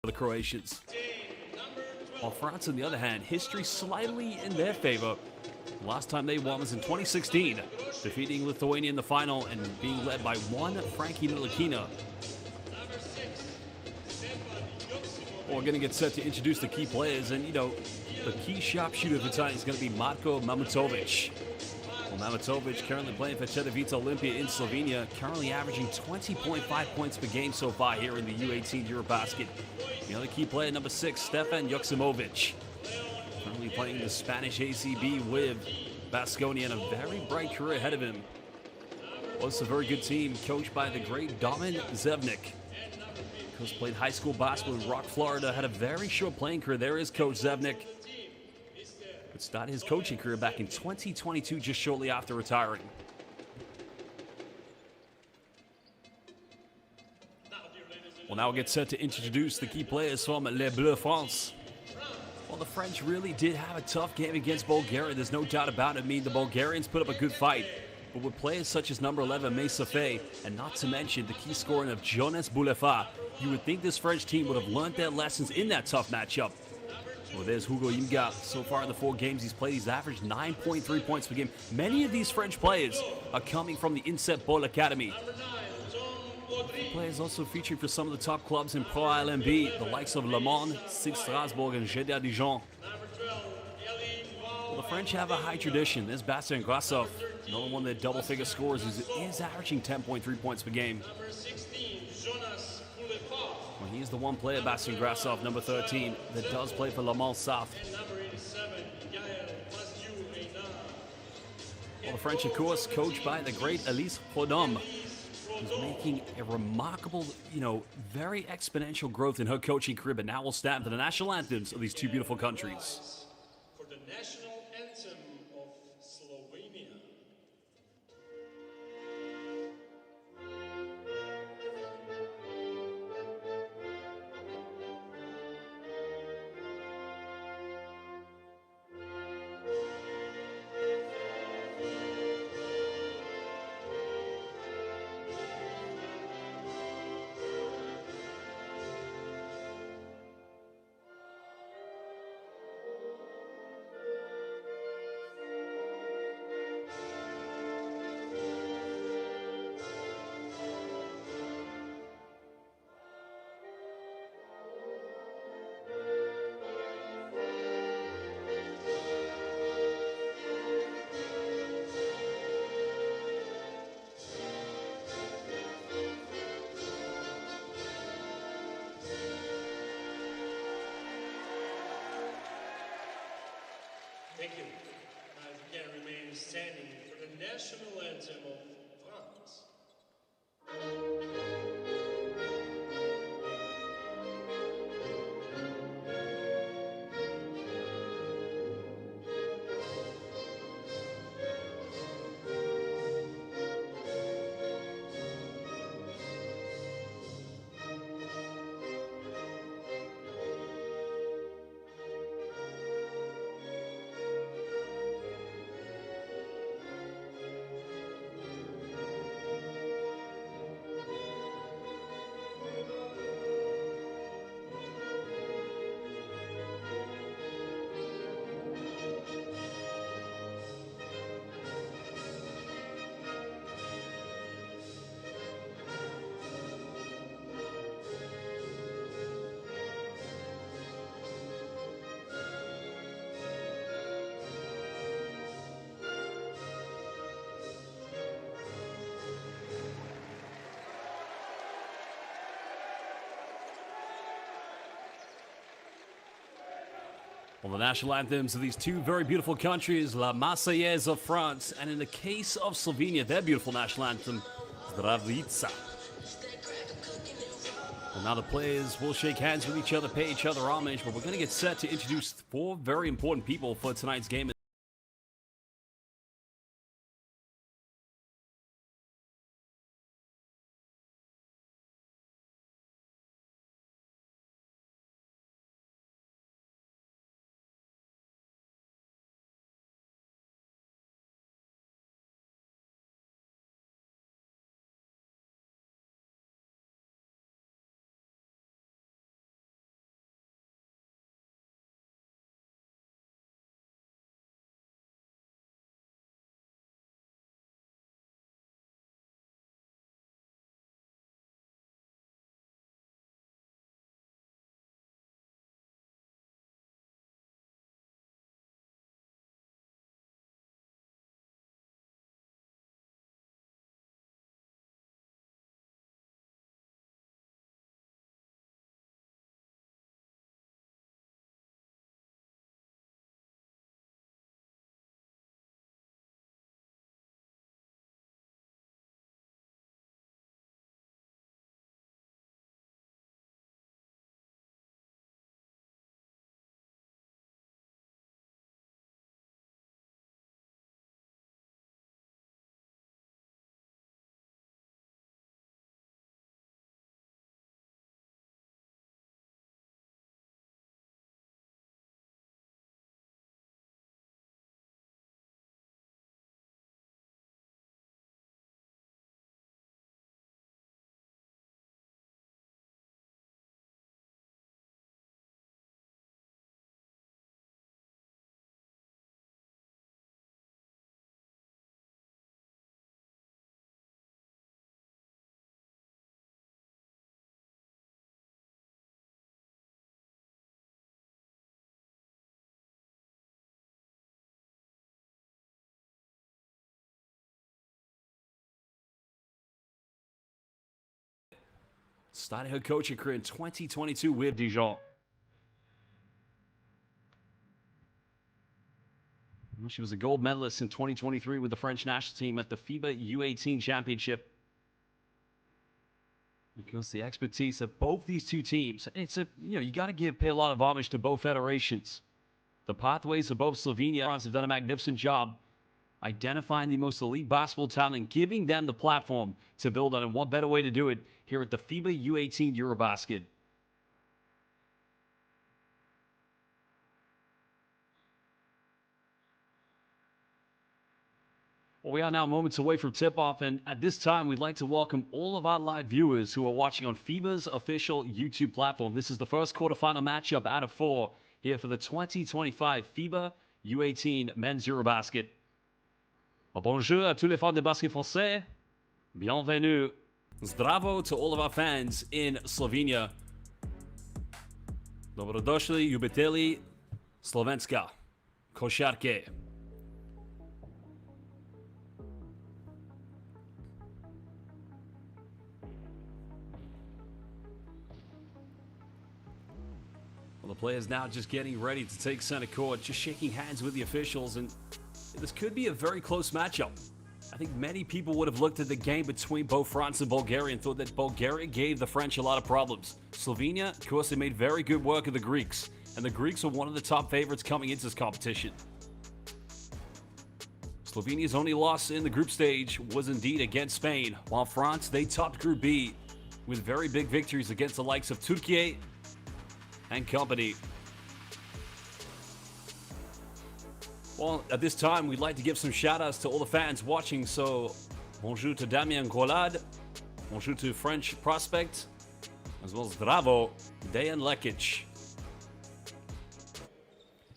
the Croatians. While France, on the other hand, history slightly in their favor. The last time they won was in 2016, defeating Lithuania in the final and being led by one Frankie Ntilikina. Well, we're going to get set to introduce the key players, and the key sharpshooter for tonight is going to be Matko Mamatovic. Well, Mamatovic currently playing for Cedevita Olimpija in Slovenia, currently averaging 20.5 points per game so far here in the U18 EuroBasket. The other key player, number 6, Stefan Joksimovic, currently playing the Spanish ACB with Baskonia and a very bright career ahead of him. Was a very good team, coached by the great Domin Zevnik. Coach played high school basketball in Rock, Florida, had a very short playing career. There is Coach Zevnik. But started his coaching career back in 2022, just shortly after retiring. Well, now we'll get set to introduce the key players from Les Bleus France. Well, the French really did have a tough game against Bulgaria. There's no doubt about it. I mean, the Bulgarians put up a good fight. But with players such as number 11, Mesa Faye, and not to mention the key scoring of Jonas Boulefa, you would think this French team would have learned their lessons in that tough matchup. Well, there's Hugo Imga. So far in the 4 games he's played, he's averaged 9.3 points per game. Many of these French players are coming from the Inset Ball Academy. Players also featured for some of the top clubs in Pro LNB, the likes of Le Mans, SIG Strasbourg, and GDA Dijon. Well, the French have a high tradition. There's Bastien Grassov, another one of their double-figure scorers, who is averaging 10.3 points per game. Well, he is the one player, Bastien Grassov, number 13, that does play for Le Mans South. Well, the French, of course, coached by the great Elise Rodom, who's making a remarkable, very exponential growth in her coaching career, but now we'll stand for the national anthems of these two beautiful countries. For the national anthem of Slovenia. Thank you. Now if you can remain standing for the national anthem of France. Well, the national anthems of these two very beautiful countries, La Marseillaise of France, and in the case of Slovenia, their beautiful national anthem, Zdravica. Well, now the players will shake hands with each other, pay each other homage, but we're going to get set to introduce 4 very important people for tonight's game. started her coaching career in 2022 with Dijon. She was a gold medalist in 2023 with the French national team at the FIBA U18 Championship. Because the expertise of both these two teams, you got to pay a lot of homage to both federations. The pathways of both Slovenia and France have done a magnificent job identifying the most elite basketball talent and giving them the platform to build on. And what better way to do it here at the FIBA U18 EuroBasket. Well, we are now moments away from tip-off, and at this time, we'd like to welcome all of our live viewers who are watching on FIBA's official YouTube platform. This is the first quarterfinal matchup out of 4 here for the 2025 FIBA U18 Men's EuroBasket. Bonjour à tous les fans de basket français. Bienvenue. Zdravo to all of our fans in Slovenia. Dobrodošli ljubitelji Slovenska košarke. Well, the players now just getting ready to take center court, just shaking hands with the officials, and this could be a very close matchup. I think many people would have looked at the game between both France and Bulgaria and thought that Bulgaria gave the French a lot of problems. Slovenia, of course, they made very good work of the Greeks, and the Greeks were one of the top favorites coming into this competition. Slovenia's only loss in the group stage was indeed against Spain, while France, they topped Group B with very big victories against the likes of Turkey and company. Well, at this time, we'd like to give some shout-outs to all the fans watching. So, bonjour to Damien Golad, bonjour to French Prospect, as well as Zdravo, Dejan Lekic.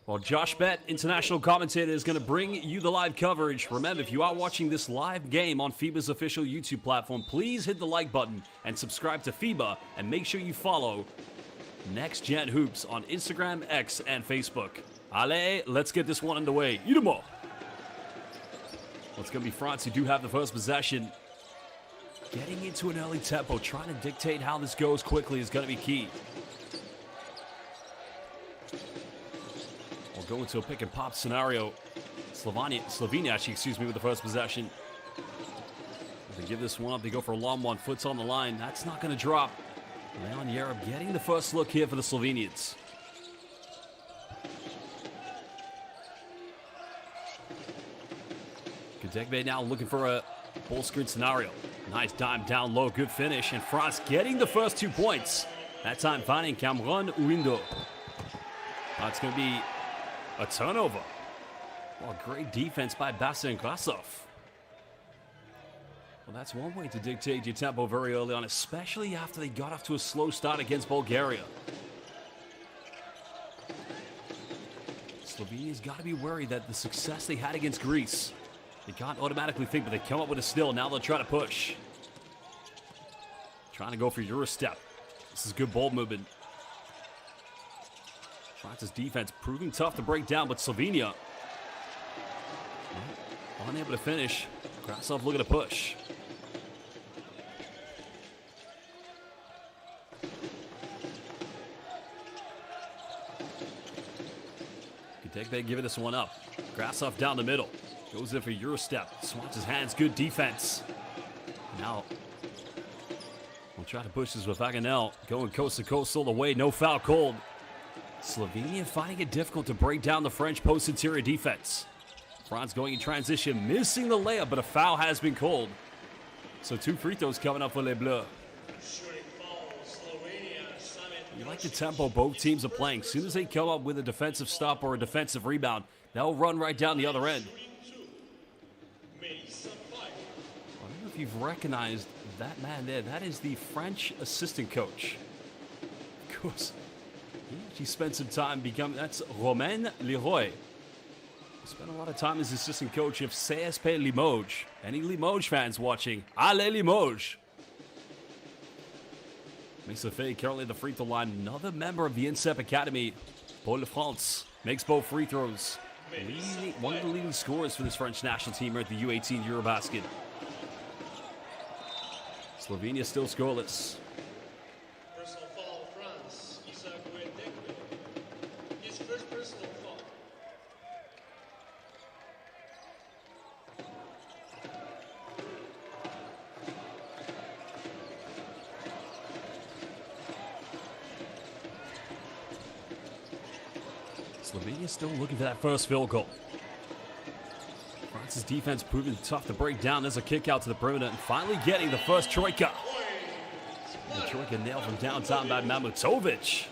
Well, Josh Bett, international commentator, is going to bring you the live coverage. Remember, if you are watching this live game on FIBA's official YouTube platform, please hit the like button and subscribe to FIBA, and make sure you follow Next Gen Hoops on Instagram, X, and Facebook. Allez, let's get this one underway. Idemo! Well, it's going to be France who do have the first possession. Getting into an early tempo, trying to dictate how this goes quickly is going to be key. We'll go into a pick and pop scenario. Slovenia actually, with the first possession. They give this one up. They go for a long one. Foot's on the line. That's not going to drop. Leon Yarab getting the first look here for the Slovenians. Kadegbe now looking for a full screen scenario. Nice dime down low, good finish, and France getting the first 2 points. That time finding Cameron Uindo. It's going to be a turnover. Well, great defense by Bastian Krasov. Well, that's one way to dictate your tempo very early on, especially after they got off to a slow start against Bulgaria. Slovenia's got to be worried that the success they had against Greece, they can't automatically think, but they come up with a steal. Now they'll try to push. Trying to go for Eurostep. This is good ball movement. France's defense proving tough to break down, but Slovenia unable to finish. Krasov looking to push. Kadegbe giving this one up. Krasov down the middle. Goes in for Eurostep. Swats his hands. Good defense. Now, we'll try to push this with Vaganel. Going coast to coast all the way. No foul called. Slovenia finding it difficult to break down the French post interior defense. France going in transition, missing the layup, but a foul has been called. So 2 free throws coming up for Les Bleus. You like the tempo both teams are playing. As soon as they come up with a defensive stop or a defensive rebound, they'll run right down the other end. I don't know if you've recognized that man there. That is the French assistant coach. Of course, he actually spent some time that's Romain Leroy. Spent a lot of time as assistant coach of CSP Limoges. Any Limoges fans watching? Allez Limoges! Mesafé currently at the free throw line. Another member of the INSEP Academy, Paul de France, makes both free throws. One of the leading scorers for this French national team here at the U18 EuroBasket. Slovenia still scoreless. Slovenia still looking for that first field goal. France's defense proving tough to break down. There's a kick out to the perimeter and finally getting the first troika. The troika nailed from downtown by Mamatovic.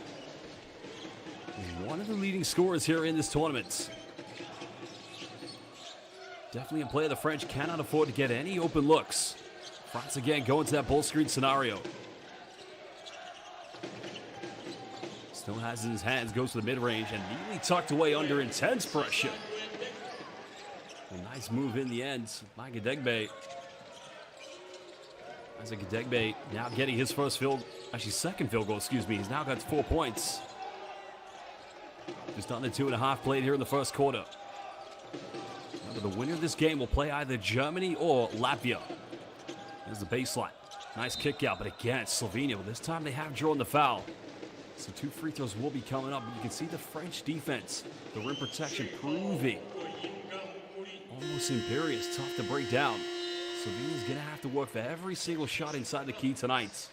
He's one of the leading scorers here in this tournament. Definitely a player the French cannot afford to get any open looks. France again going to that bull screen scenario. Still has it in his hands, goes to the mid-range and neatly tucked away under intense pressure. A nice move in the end by Gedegbe. Isaac Gedegbe now getting his second field goal, excuse me. He's now got 4 points. Just under 2.5 played here in the first quarter. Remember, the winner of this game will play either Germany or Latvia. Here's the baseline. Nice kick out, but again, Slovenia. Well, this time they have drawn the foul. So 2 free throws will be coming up. You can see the French defense, the rim protection proving almost imperious, tough to break down. Slovenia's going to have to work for every single shot inside the key tonight.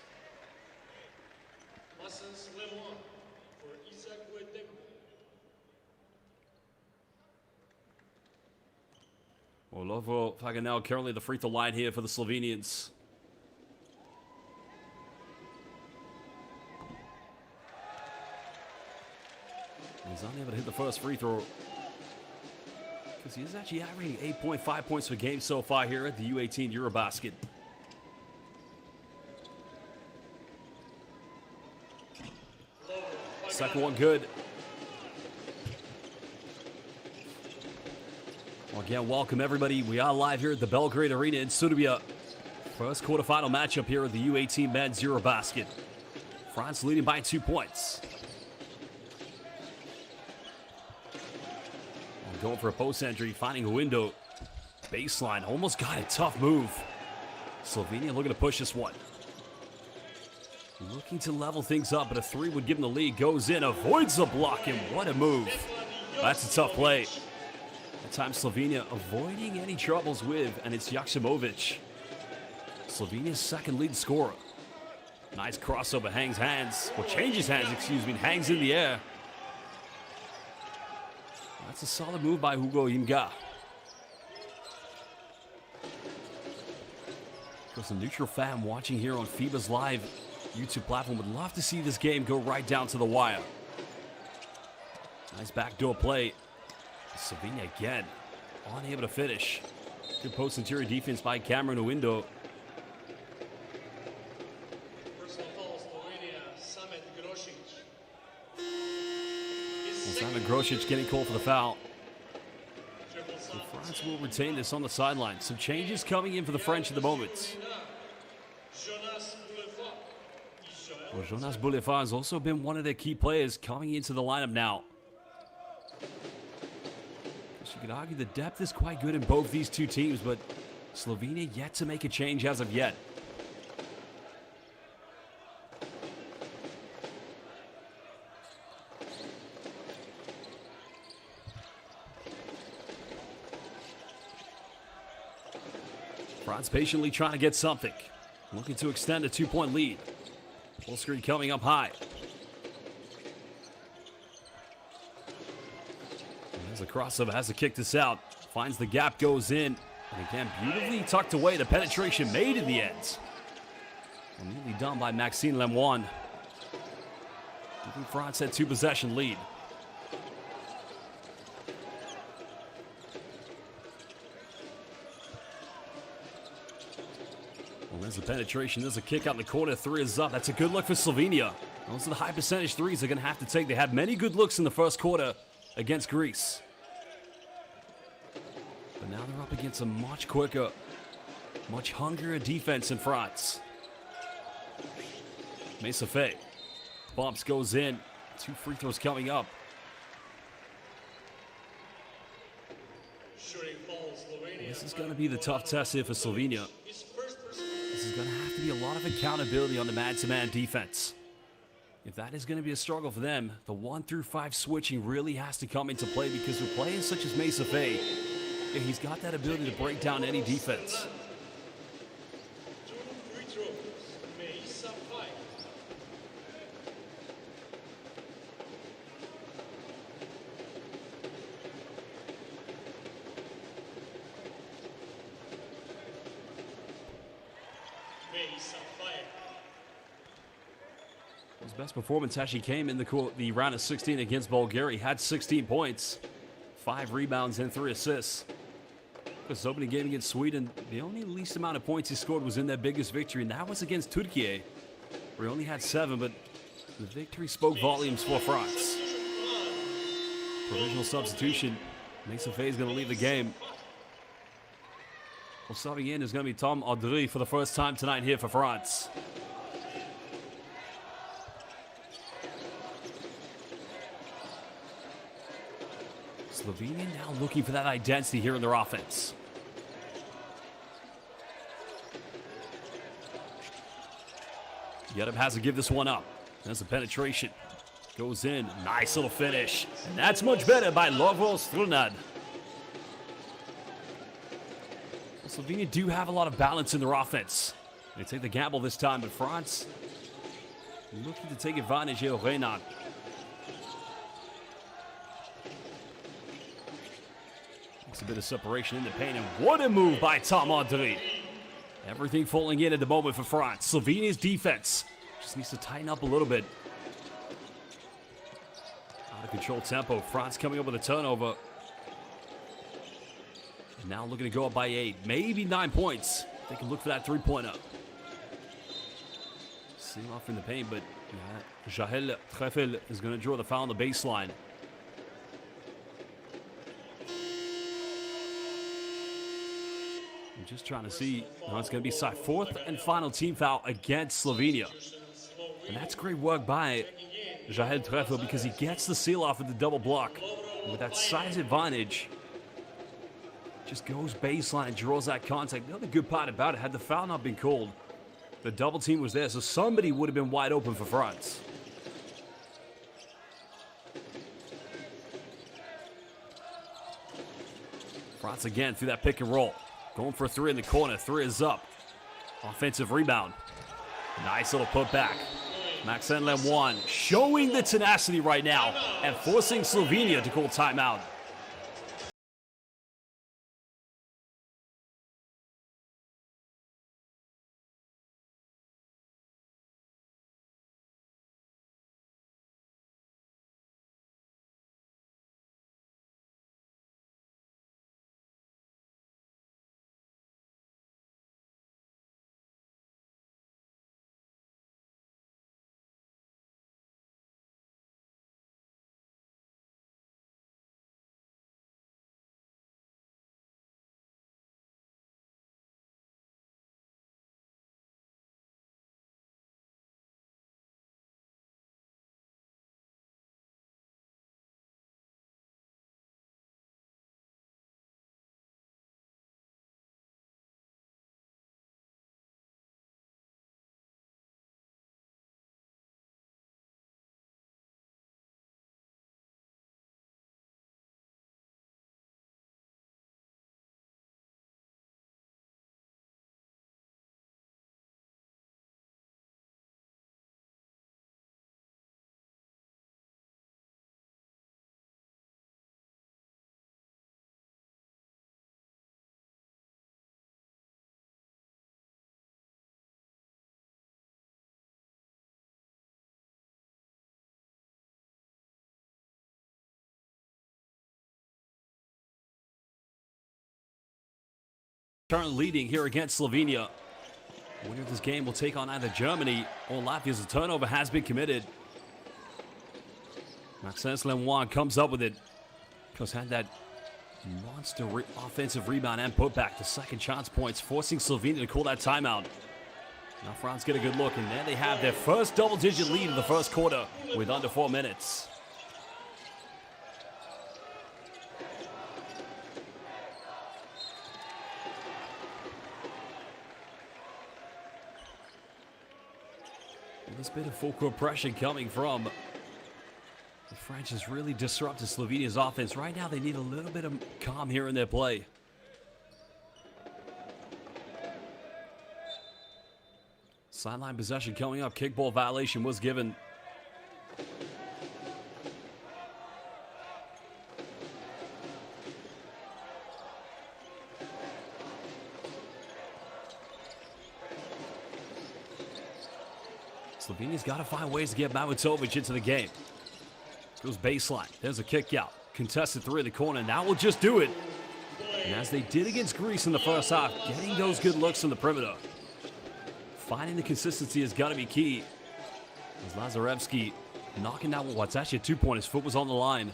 Olovo Faganel currently the free throw line here for the Slovenians. He's unable to hit the first free throw because he is actually averaging 8.5 points per game so far here at the U18 EuroBasket. Second one good. Well, again, welcome everybody. We are live here at the Belgrade Arena in Serbia. First quarterfinal matchup here at the U18 Men's EuroBasket. France leading by 2 points. Going for a post entry, finding a window. Baseline, almost got a tough move. Slovenia looking to push this one. Looking to level things up, but a 3 would give him the lead. Goes in, avoids the block, and what a move. That's a tough play. That time Slovenia avoiding any troubles with, and it's Jaksimovic. Slovenia's second lead scorer. Nice crossover, hangs hands, hangs in the air. That's a solid move by Hugo Imga. Because the neutral fan watching here on FIBA's live YouTube platform would love to see this game go right down to the wire. Nice backdoor play. Slovenia again, unable to finish. Good post interior defense by Cameron Owindo. Simon Grosic getting called for the foul. So France will retain this on the sideline. Some changes coming in for the French at the moment. Well, Jonas Boulefard has also been one of their key players coming into the lineup now. So you could argue the depth is quite good in both these two teams, but Slovenia yet to make a change as of yet. France patiently trying to get something. Looking to extend a 2-point lead. Full screen coming up high. There's a crossover, has to kick this out. Finds the gap, goes in. And again, beautifully tucked away. The penetration made in the end. Neatly done by Maxime Lemoine. Giving France that 2-possession lead. There's the penetration. There's a kick out in the corner. 3 is up. That's a good look for Slovenia. Those are the high percentage threes they're going to have to take. They had many good looks in the first quarter against Greece. But now they're up against a much quicker, much hungrier defense in France. Mesafé bumps, goes in. 2 free throws coming up. This is going to be the tough test here for Slovenia. This is going to have to be a lot of accountability on the man-to-man defense. If that is going to be a struggle for them, the 1 through 5 switching really has to come into play because with players such as Mesafé, he's got that ability to break down any defense. Sapphire. His best performance actually came in the round of 16 against Bulgaria. He had 16 points, 5 rebounds, and 3 assists. His opening game against Sweden, the only least amount of points he scored was in their biggest victory, and that was against Turkey, where he only had 7, but the victory spoke volumes for France. Provisional substitution. Mason Faye is going to leave the game. Well, subbing in is going to be Tom Audry for the first time tonight here for France. Slovenia now looking for that identity here in their offense. Yedem has to give this one up. There's the penetration. Goes in. Nice little finish. And that's much better by Lovro Strunad. Slovenia do have a lot of balance in their offense. They take the gamble this time, but France looking to take advantage here of Reynard. Makes a bit of separation in the paint, and what a move by Tom Audry. Everything falling in at the moment for France. Slovenia's defense just needs to tighten up a little bit. Out of control tempo. France coming up with a turnover. And now looking to go up by 8, maybe 9 points. They can look for that three-pointer. Seeing off in the paint, but Jahel Treffel is going to draw the foul on the baseline. I'm just trying to see. No, it's going to be side 4th and final team foul against Slovenia. And that's great work by Jahel Treffel because he gets the seal off with the double block. And with that size advantage, just goes baseline and draws that contact. The other good part about it, had the foul not been called, the double team was there, so somebody would have been wide open for France. France again through that pick and roll. Going for a 3 in the corner. 3 is up. Offensive rebound. Nice little putback. Maxime Lemoine showing the tenacity right now and forcing Slovenia to call timeout. Currently leading here against Slovenia. Winner of this game will take on either Germany or Latvia as the turnover has been committed. Maxime Lemoine comes up with it. Because had that monster offensive rebound and putback to second chance points, forcing Slovenia to call that timeout. Now France get a good look, and there they have their first double-digit lead in the first quarter with under 4 minutes. This bit of full court pressure coming from the French has really disrupted Slovenia's offense. Right now, they need a little bit of calm here in their play. Sideline possession coming up. Kickball violation was given. Slovenia's got to find ways to get Mamatovic into the game. Goes baseline. There's a kick out. Contested three in the corner. Now we'll just do it. And as they did against Greece in the first half, getting those good looks on the perimeter. Finding the consistency has got to be key. As Lazarevsky knocking down what's actually a two-point. His foot was on the line.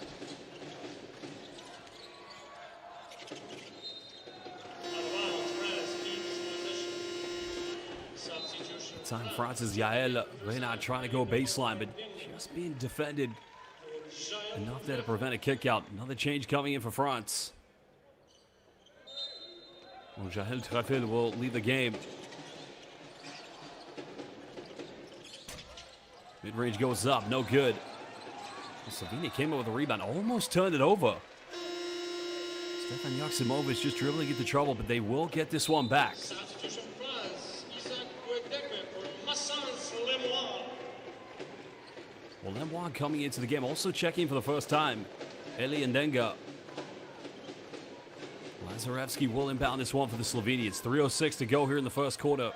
Time France's Yael Reynard trying to go baseline, but just being defended enough there to prevent a kick out. Another change coming in for France. Well, Jael Trefil will leave the game. Mid-range goes up, no good. Slovenia came up with a rebound, almost turned it over. Stefan Joksimovic just dribbling into trouble, but they will get this one back. Well, Lemoine coming into the game, also checking for the first time. Eli Ndenga. Lazarevsky will inbound this one for the Slovenians. 3:06 to go here in the first quarter.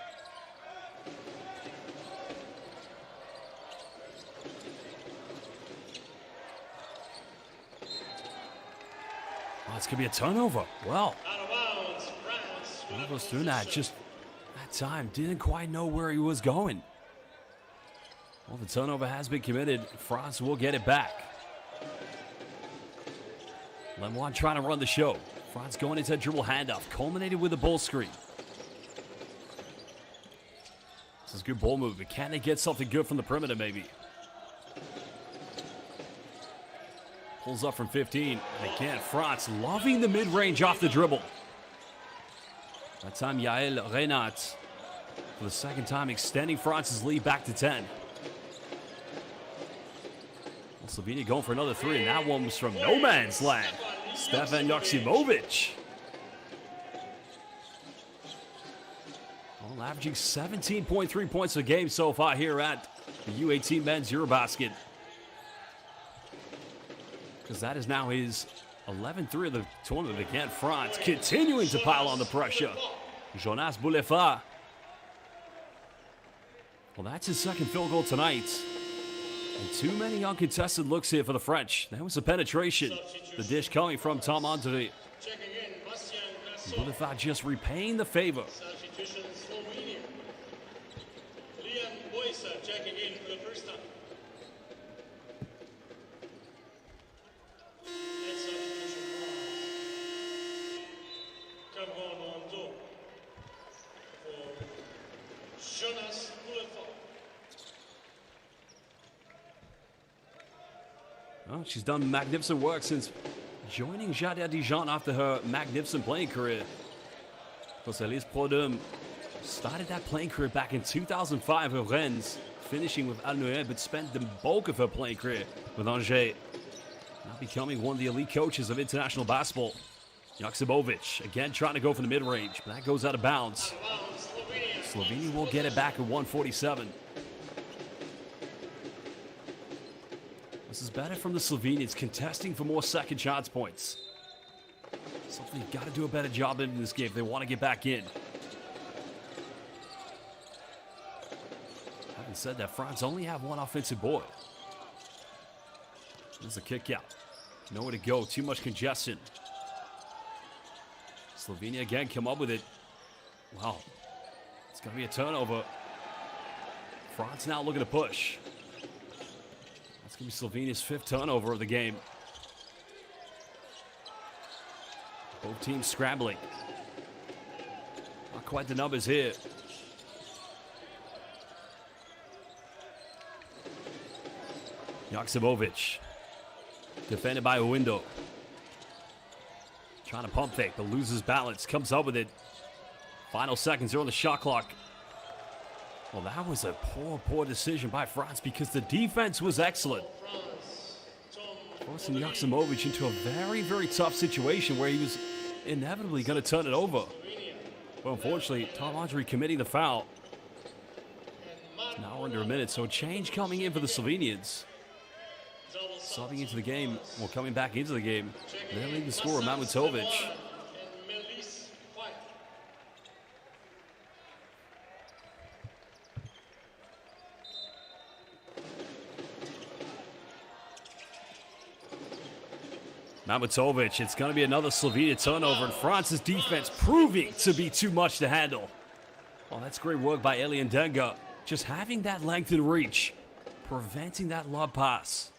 Oh, it's going to be a turnover. Well, Carlos Dunat just that time didn't quite know where he was going. Well, the turnover has been committed. France will get it back. Lemoine trying to run the show. France going into a dribble handoff, culminated with a ball screen. This is good ball movement. Can they get something good from the perimeter, maybe? Pulls up from 15. And again, France loving the mid-range off the dribble. That time, Yael Reynard, for the second time, extending France's lead back to 10. Slovenia going for another three, and that one was from no man's land. Stefan Joksimovic. Well, averaging 17.3 points a game so far here at the U18 Men's EuroBasket. Because that is now his 11th of the tournament. Again, France continuing to pile on the pressure. Jonas Boulefard. Well, that's his second field goal tonight. And too many uncontested looks here for the French. That was a penetration. The dish coming from Tom Andre. Boulefard just repaying the favor. Well, she's done magnificent work since joining Jadea Dijon after her magnificent playing career. Of course, Elise Produm started that playing career back in 2005 with Rennes, finishing with Alnoë, but spent the bulk of her playing career with Angers. Now becoming one of the elite coaches of international basketball. Joksimovic, again trying to go for the mid-range, but that goes out of bounds. Slovenia will get it back at 147. This is better from the Slovenians, contesting for more second shots points. Something you've got to do a better job in this game if they want to get back in. Having said that, France only have one offensive board. There's a kick out. Nowhere to go, too much congestion. Slovenia again come up with it. Wow, it's going to be a turnover. France now looking to push. That's going to be Slovenia's 5th turnover of the game. Both teams scrambling. Not quite the numbers here. Joksimovic. Defended by Owindo. Trying to pump fake, but loses balance. Comes up with it. Final seconds are on the shot clock. Well, that was a poor decision by France because the defense was excellent. Forcing Joksimovic into a very, very tough situation where he was inevitably going to turn it over. Well, unfortunately, Tom Andre committing the foul. Now under a minute, so a change coming in for the Slovenians. Subbing into the game, well, coming back into the game. They're leading the scorer, Mamatovic. Mamatovic, it's going to be another Slovenia turnover, and France's defense proving to be too much to handle. Well, that's great work by Elian Denga. Just having that length and reach, preventing that lob pass,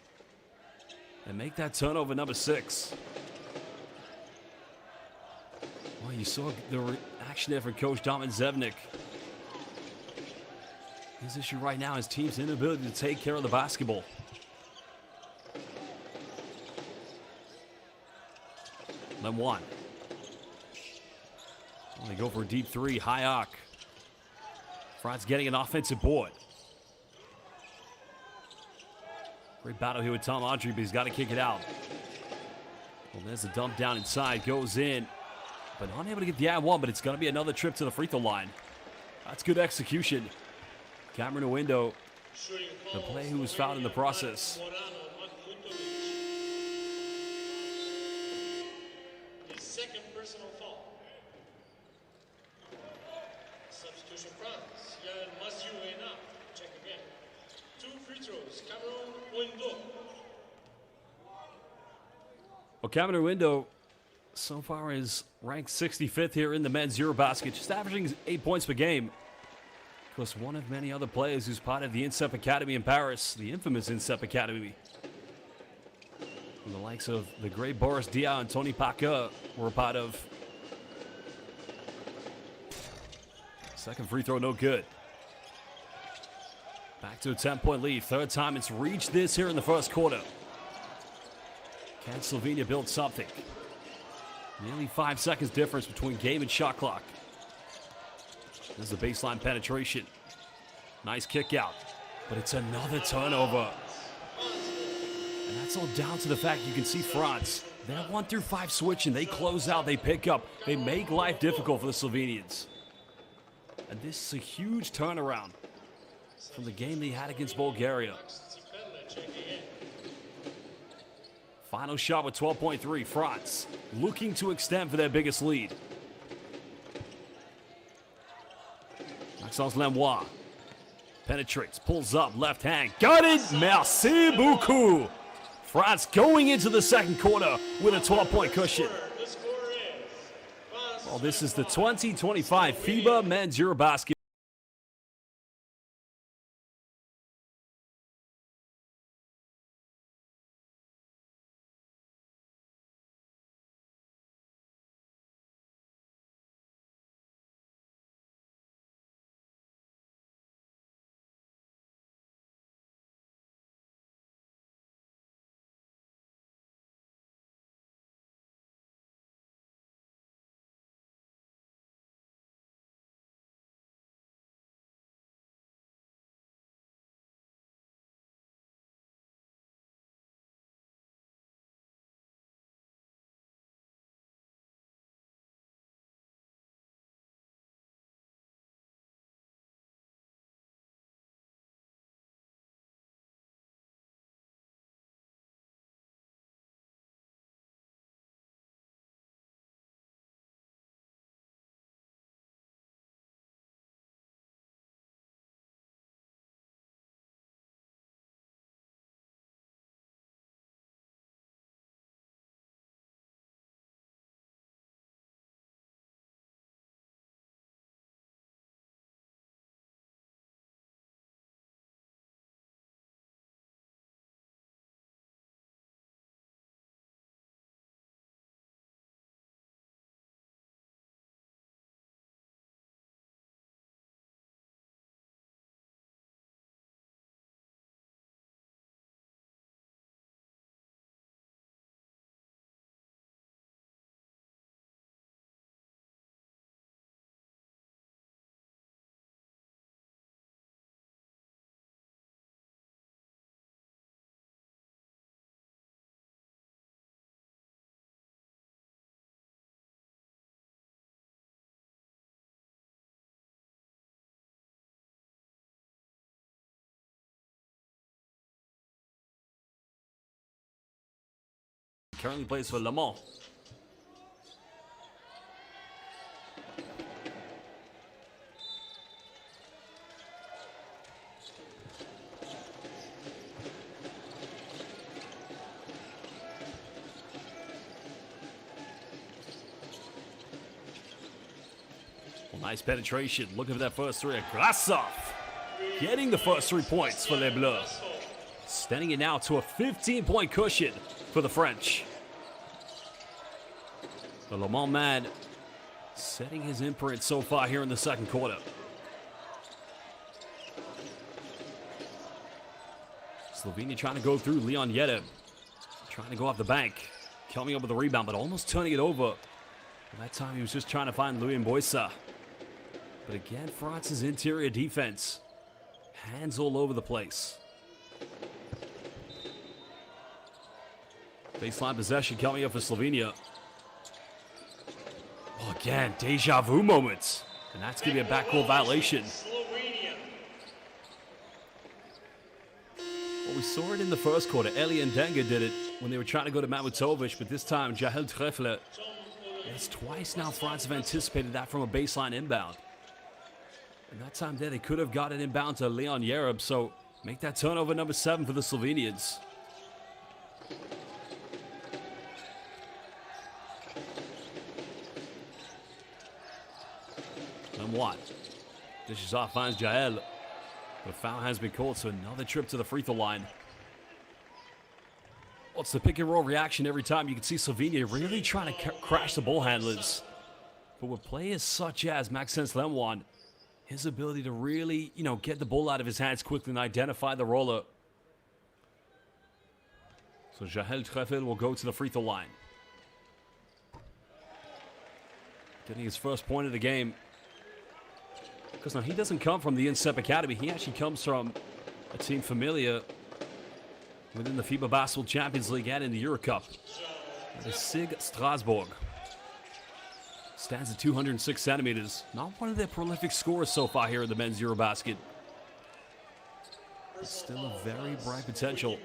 and make that turnover number 6. Well, you saw the reaction there from Coach Domin Zevnik. His issue right now is team's inability to take care of the basketball. Then one. Well, they go for a deep 3, high arc. France getting an offensive board. Great battle here with Tom Audrey, but he's got to kick it out. Well, there's a dump down inside, goes in, but unable to get the and one, but it's going to be another trip to the free throw line. That's good execution. Cameron Window, the player who was fouled in the process. His second personal foul. Substitution France. Yann Masiuena. Check again. 2 free throws. Cameron Window. Well, Cameron Window so far is ranked 65th here in the men's EuroBasket, just averaging 8 points per game. Of course, one of many other players who's part of the INSEP Academy in Paris, the infamous INSEP Academy. And the likes of the great Boris Dia and Tony Parker were a part of. Second free throw, no good. Back to a 10-point lead. Third time it's reached this here in the first quarter. Can Slovenia build something? Nearly 5 seconds difference between game and shot clock. This is a baseline penetration. Nice kick out, but it's another turnover. And that's all down to the fact you can see France. They're 1 through 5 switching. They close out, they pick up, they make life difficult for the Slovenians. And this is a huge turnaround from the game they had against Bulgaria. Final shot with 12.3. France looking to extend for their biggest lead. Maxence Lemois penetrates, pulls up, left hand, got it! Merci beaucoup! France going into the second quarter with a 12-point cushion. Well, this is the 2025 FIBA Men's EuroBasket. Currently plays for Le Mans. Nice penetration. Looking for that first three. Grasov getting the first 3 points for Les Bleus. Extending it now to a 15-point cushion for the French. The Le Mans man setting his imprint so far here in the second quarter. Slovenia trying to go through Leon Yedem. Trying to go off the bank. Coming up with a rebound, but almost turning it over. That time he was just trying to find Louis Mboisa. But again, France's interior defense. Hands all over the place. Baseline possession coming up for Slovenia. Oh, again, deja vu moments. And that's going to be a backcourt violation. Well, we saw it in the first quarter. Eli and Denga did it when they were trying to go to Mamatovic, but this time, Jahel Treffler. It's twice now France have anticipated that from a baseline inbound. And that time there, they could have got an inbound to Leon Yereb, so make that turnover number 7 for the Slovenians. And what? Dishes off, finds Jael. The foul has been called, so another trip to the free throw line. Well, it's the pick and roll reaction every time. You can see Slovenia really trying to crash the ball handlers. But with players such as Maxence Lemoine, his ability to really, get the ball out of his hands quickly and identify the roller. So Jahel Treffel will go to the free throw line. Getting his first point of the game. Because now he doesn't come from the INSEP Academy. He actually comes from a team familiar within the FIBA Basketball Champions League and in the Euro Cup. That is SIG Strasbourg. Stands at 206 centimeters. Not one of their prolific scorers so far here in the men's EuroBasket. But still a very bright potential.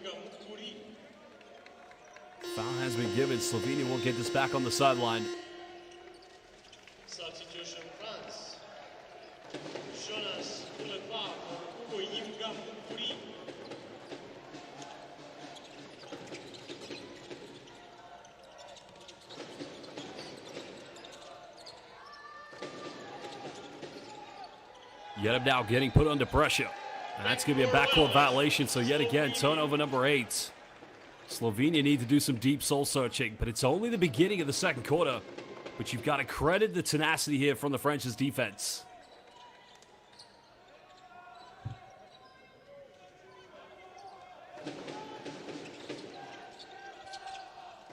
Foul has been given. Slovenia will get this back on the sideline. Substitution France. Yedem now getting put under pressure. And that's going to be a backcourt violation. So yet again, turnover number 8. Slovenia need to do some deep soul searching, but it's only the beginning of the second quarter. But you've got to credit the tenacity here from the French's defense.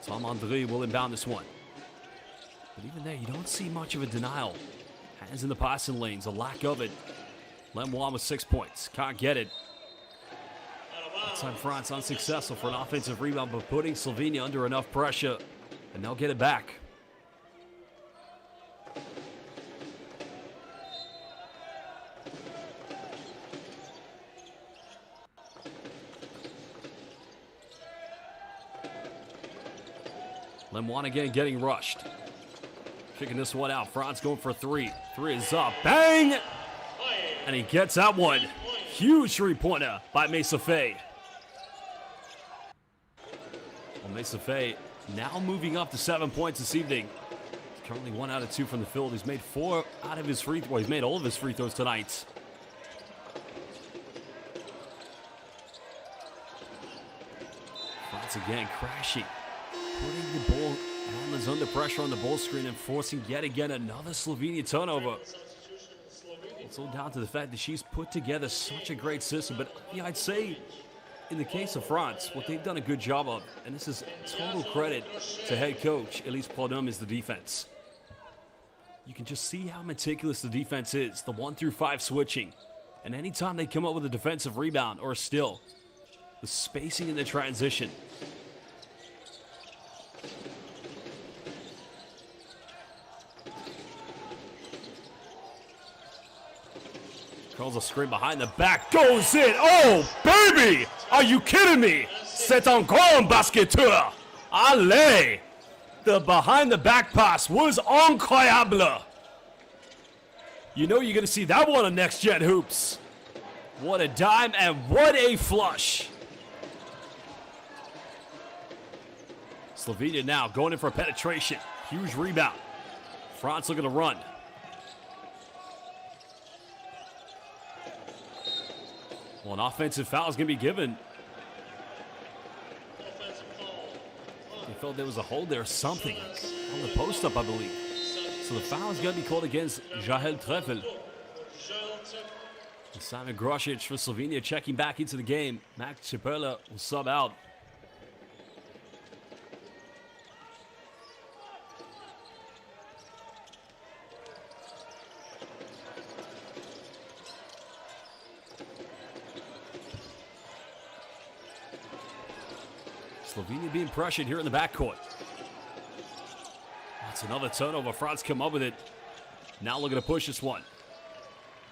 Tom André will inbound this one. But even there, you don't see much of a denial. Hands in the passing lanes, a lack of it. Lemoine with 6 points. Can't get it. That time France unsuccessful for an offensive rebound, but putting Slovenia under enough pressure. And they'll get it back. Lemoine again getting rushed. Kicking this one out. France going for 3. 3 is up. Bang! And he gets that one. Huge three-pointer by Mesafé. Well, Mesafé now moving up to 7 points this evening. He's currently 1 out of 2 from the field. He's made 4 out of his free throws. Well, he's made all of his free throws tonight. France again crashing. Putting the ball handlers under pressure on the ball screen and forcing yet again another Slovenia turnover. It's all down to the fact that she's put together such a great system. But yeah, I'd say in the case of France, what they've done a good job of, and this is total credit to head coach Elise Produm, is the defense. You can just see how meticulous the defense is. The 1 through 5 switching. And anytime they come up with a defensive rebound or a steal, the spacing in the transition. Calls a screen behind the back. Goes in. Oh, baby! Are you kidding me? C'est encore un basketteur. Allez! The behind the back pass was incroyable. You know you're going to see that one on Next Gen Hoops. What a dime and what a flush. Slovenia now going in for a penetration. Huge rebound. France looking to run. Well, an offensive foul is going to be given. Offensive foul. They felt there was a hold there or something on the post-up, I believe. So the foul is going to be called against Jahel Treffel. Simon Grosic for Slovenia checking back into the game. Max Ciperla will sub out. Slovenia being pressured here in the backcourt. That's another turnover. France come up with it. Now looking to push this one.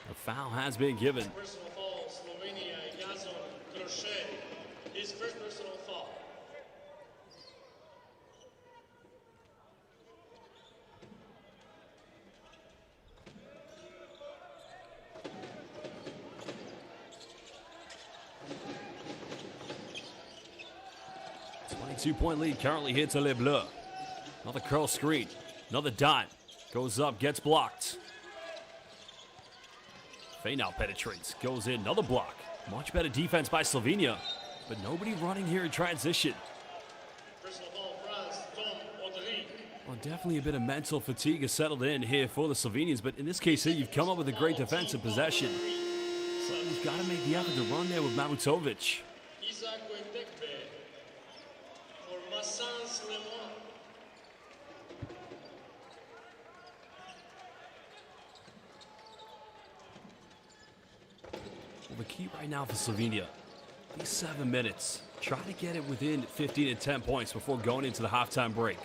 The foul has been given. Personal foul, Slovenia, Jason Krochet. His first personal foul. Two-point lead currently here to Les Bleus. Another curl screen. Another dime. Goes up, gets blocked. Fay now penetrates. Goes in, another block. Much better defense by Slovenia. But nobody running here in transition. Personal foul, France, Tom Audry. Well, definitely a bit of mental fatigue has settled in here for the Slovenians. But in this case here, you've come up with a great defensive possession. So you've got to make the effort to run there with Mamutovic. Isaac Wendekbe for France and Slovenia. Well, the key right now for Slovenia, these 7 minutes, try to get it within 15 and 10 points before going into the halftime break.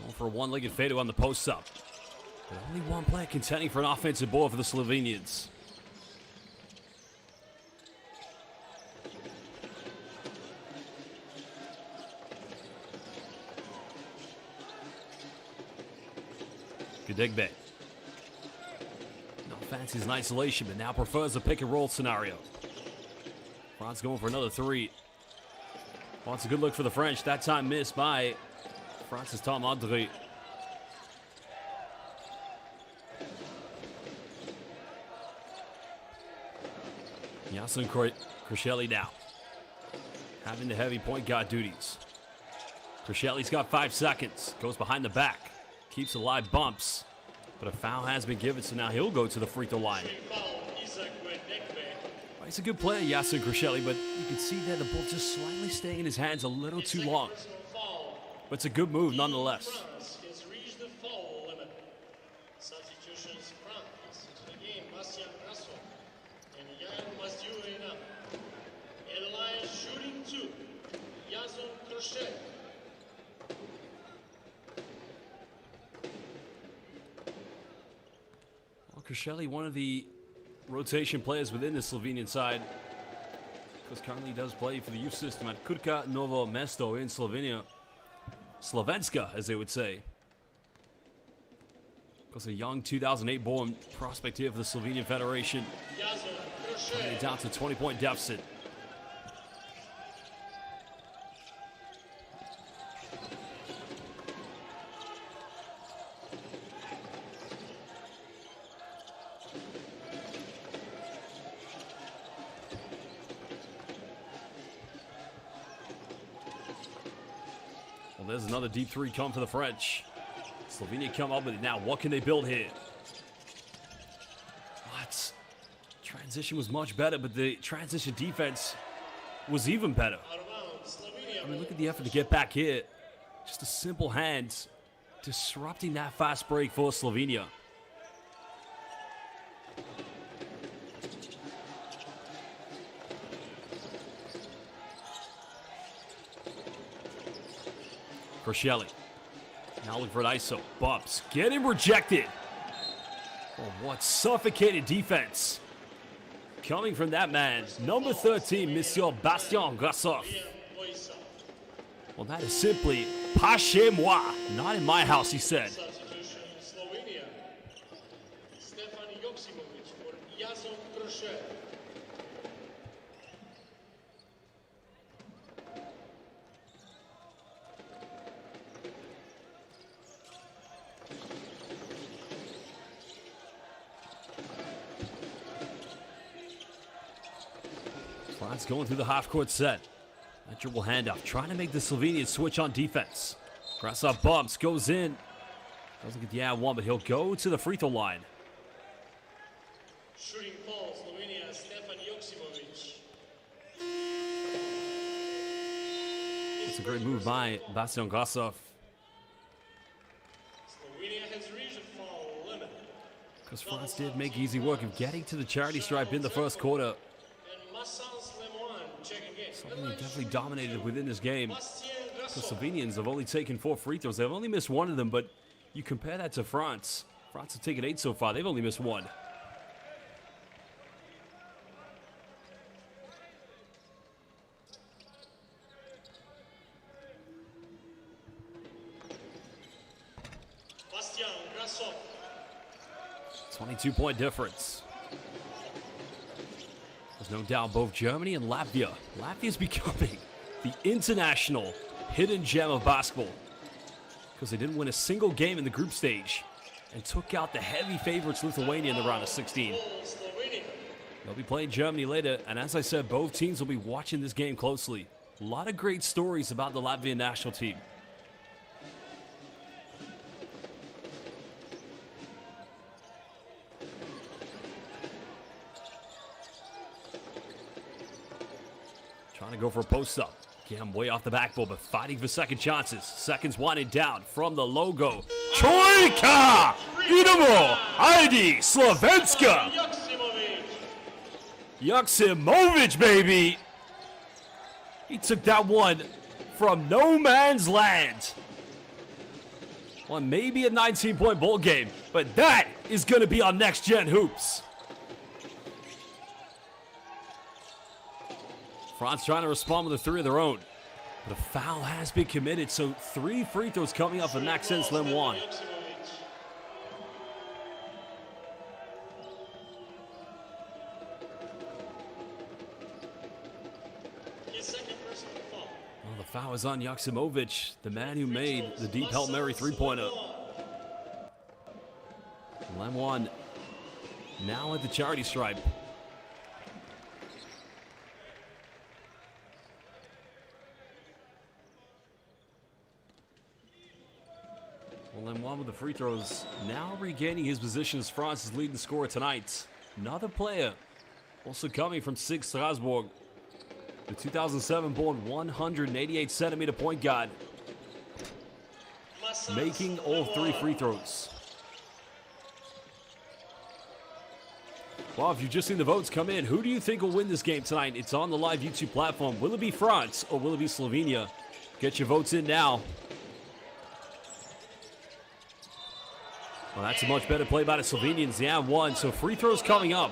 Going for a one-legged fadeaway on the post-up. But only one player contending for an offensive board for the Slovenians. Gedegbe. No fancies in isolation, but now prefers a pick-and-roll scenario. France going for another three. Well, it's a good look for the French. That time missed by France's Tom Audry. Yasin Krashelli now having the heavy point guard duties. Krashelli's got 5 seconds. Goes behind the back. Keeps alive, bumps. But a foul has been given, so now he'll go to the free throw line. Well, he's a good player, Yasin Krashelli, but you can see there the ball just slightly staying in his hands a little too long. But it's a good move nonetheless. France has reached the foul limit. Substitutions, France into the game, Bastian Grasso and Yael Mazdiuena. And line shooting 2, Jason Krochet. Well, Krashelli, one of the rotation players within the Slovenian side, because currently he does play for the youth system at Krka Novo Mesto in Slovenia. Slovenska, as they would say. Because a young 2008 born prospect here for the Slovenian Federation. Coming down to 20-point deficit. Well, there's another deep three come for the French. Slovenia come up with it now. What can they build here? What? Transition was much better, but the transition defense was even better. I mean, look at the effort to get back here. Just a simple hand disrupting that fast break for Slovenia. Krashelli. Now look for an ISO. Bumps. Getting rejected. Oh, what suffocated defense. Coming from that man, number 13, Monsieur Bastien Grassov. Well, that is simply pas chez moi. Not in my house, he said. Substitution, Slovenia. Stefan Joksimovic for Jason Krochet. France going through the half-court set. That dribble handoff, trying to make the Slovenians switch on defense. Krasov bumps, goes in. Doesn't get the and one, but he'll go to the free throw line. Shooting foul, Slovenia, Stefan Joksimovic. It's a great move by Bastian Krasov. Slovenia has reached the foul limit. Because France did make easy work of getting to the charity stripe in the first quarter. And Masal Slemoan checking in. Slovenia definitely dominated within this game. Bastian The Krasov. Slovenians have only taken 4 free throws. They've only missed one of them, but you compare that to France. France have taken 8 so far. They've only missed 1. Bastian Krasov. 22-point difference. There's no doubt both Germany and Latvia. Latvia's becoming the international hidden gem of basketball because they didn't win a single game in the group stage and took out the heavy favorites Lithuania in the round of 16. Slovenia. They'll be playing Germany later, and as I said, both teams will be watching this game closely. A lot of great stories about the Latvian national team. Trying to go for a post-up. Again, way off the backboard, but fighting for second chances. Seconds winding down from the logo. Trojka! Idemo! Heidi Slovenska! Joksimovic. Joksimovic, baby! He took that one from no man's land. Well, maybe a 19-point bowl game, but that is going to be on Next Gen Hoops. France trying to respond with a 3 of their own. But a foul has been committed, so 3 free throws coming up for Maxence Lemoine. His second personal foul. Well, the foul is on Joksimovic, the man who made the deep Hail Mary three-pointer. Lemoine now at the charity stripe. Well, Lemoine with the free throws, now regaining his position as France's leading scorer tonight. Another player, also coming from SIG Strasbourg, the 2007-born 188-centimeter point guard, making all 3 free throws. Well, if you've just seen the votes come in, who do you think will win this game tonight? It's on the live YouTube platform. Will it be France or will it be Slovenia? Get your votes in now. Well, that's a much better play by the Slovenians. They have 1, so free throws coming up.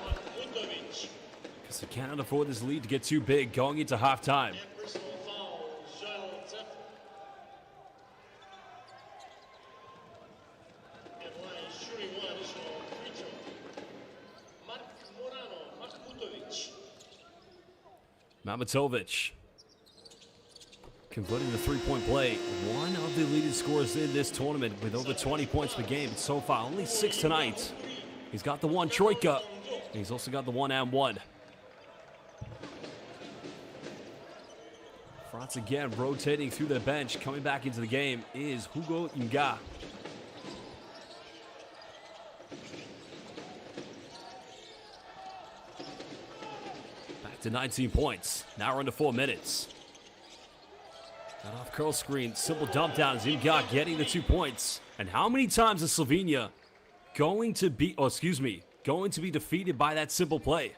Because they cannot afford this lead to get too big going into halftime. And personal foul, Joel Zeff. And line shooting 1 additional free throw. Mark Morano, Mahmutovic. Mamatovic converting the three-point play. One of the leading scorers in this tournament with over 20 points per game. So far, only 6 tonight. He's got the 1 Trojka. And he's also got the 1 and 1. France again rotating through the bench. Coming back into the game is Hugo Nga. Back to 19 points. Now we're under 4 minutes. Got off curl screen, simple dump down as Nga getting the 2 points. And how many times is Slovenia going to be defeated by that simple play?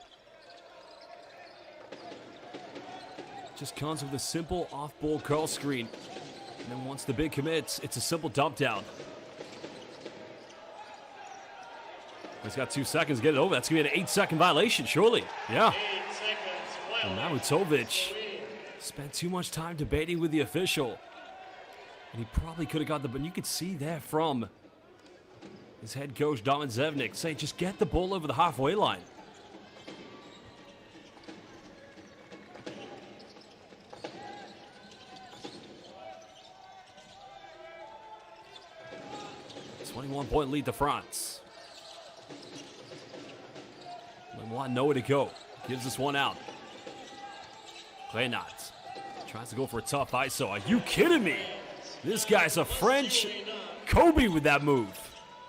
Just comes with a simple off-ball curl screen. And then once the big commits, it's a simple dump down. He's got 2 seconds to get it over. That's going to be an 8-second violation, surely. Yeah. 8 seconds. And Mahmutovic spent too much time debating with the official. And he probably could have got but you could see there from his head coach, Domin Zevnik, saying, just get the ball over the halfway line. It's a 21-point lead to France. Lemoine nowhere to go. Gives this one out. Renat tries to go for a tough ISO. Are you kidding me? This guy's a French Kobe with that move.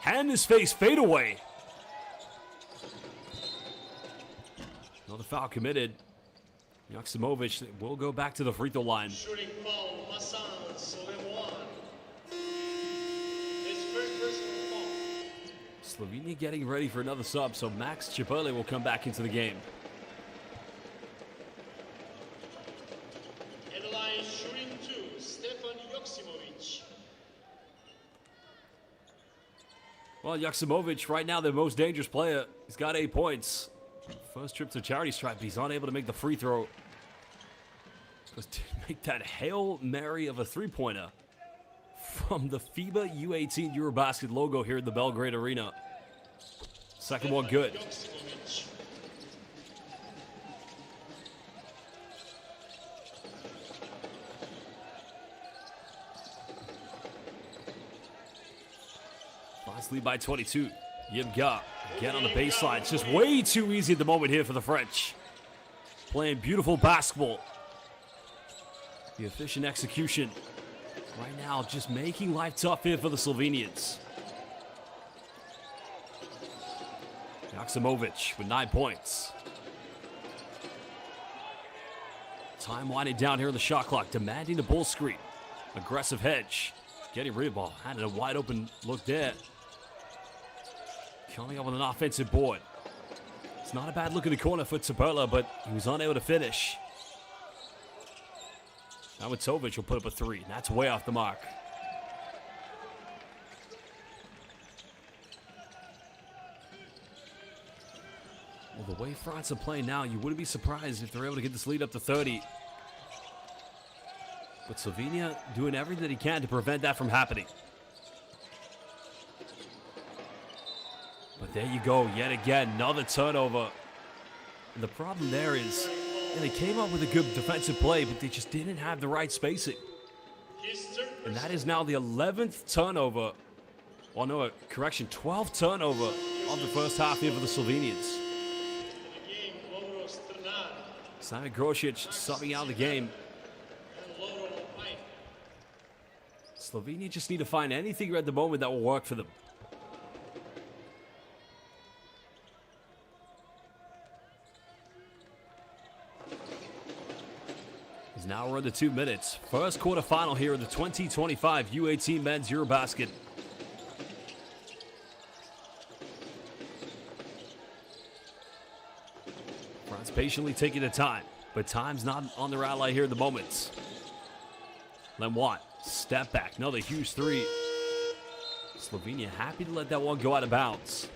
Hand his face, fade away. Another foul committed. Joksimovic will go back to the free throw line. Shooting foul, France and Slovenia. His first personal foul. Slovenia getting ready for another sub, so Max Chipotle will come back into the game. Headline shooting 2, Stefan Joksimovic. Well, Joksimovic, right now the most dangerous player. He's got 8 points. First trip to charity stripe, he's unable to make the free throw. Just to make that Hail Mary of a three-pointer from the FIBA U18 EuroBasket logo here in the Belgrade Arena. Second one good. Joksimovic. France lead by 22. Yimga again on the baseline. It's just way too easy at the moment here for the French. Playing beautiful basketball. The efficient execution. Right now, just making life tough here for the Slovenians. Joksimovic with 9 points. Time winding down here in the shot clock, demanding the bull screen. Aggressive hedge. Getting rid of the ball. Had a wide open look there. Coming up with an offensive board. It's not a bad look in the corner for Tsaperla, but he was unable to finish. Now Matovic will put up a 3. And that's way off the mark. Well, the way France are playing now, you wouldn't be surprised if they're able to get this lead up to 30. But Slovenia doing everything that he can to prevent that from happening. But there you go, yet again, another turnover. And the problem there is, they came up with a good defensive play, but they just didn't have the right spacing. And that is now the 11th turnover. Oh no, correction, 12th turnover of the first half here for the Slovenians. Simon Grosic subbing out of the game. Slovenia just need to find anything at the moment that will work for them. Now we're under 2 minutes. First quarterfinal here in the 2025 U18 Men's EuroBasket. France patiently taking the time, but time's not on their ally here at the moment. Lemoine, step back, another huge 3. Slovenia happy to let that one go out of bounds.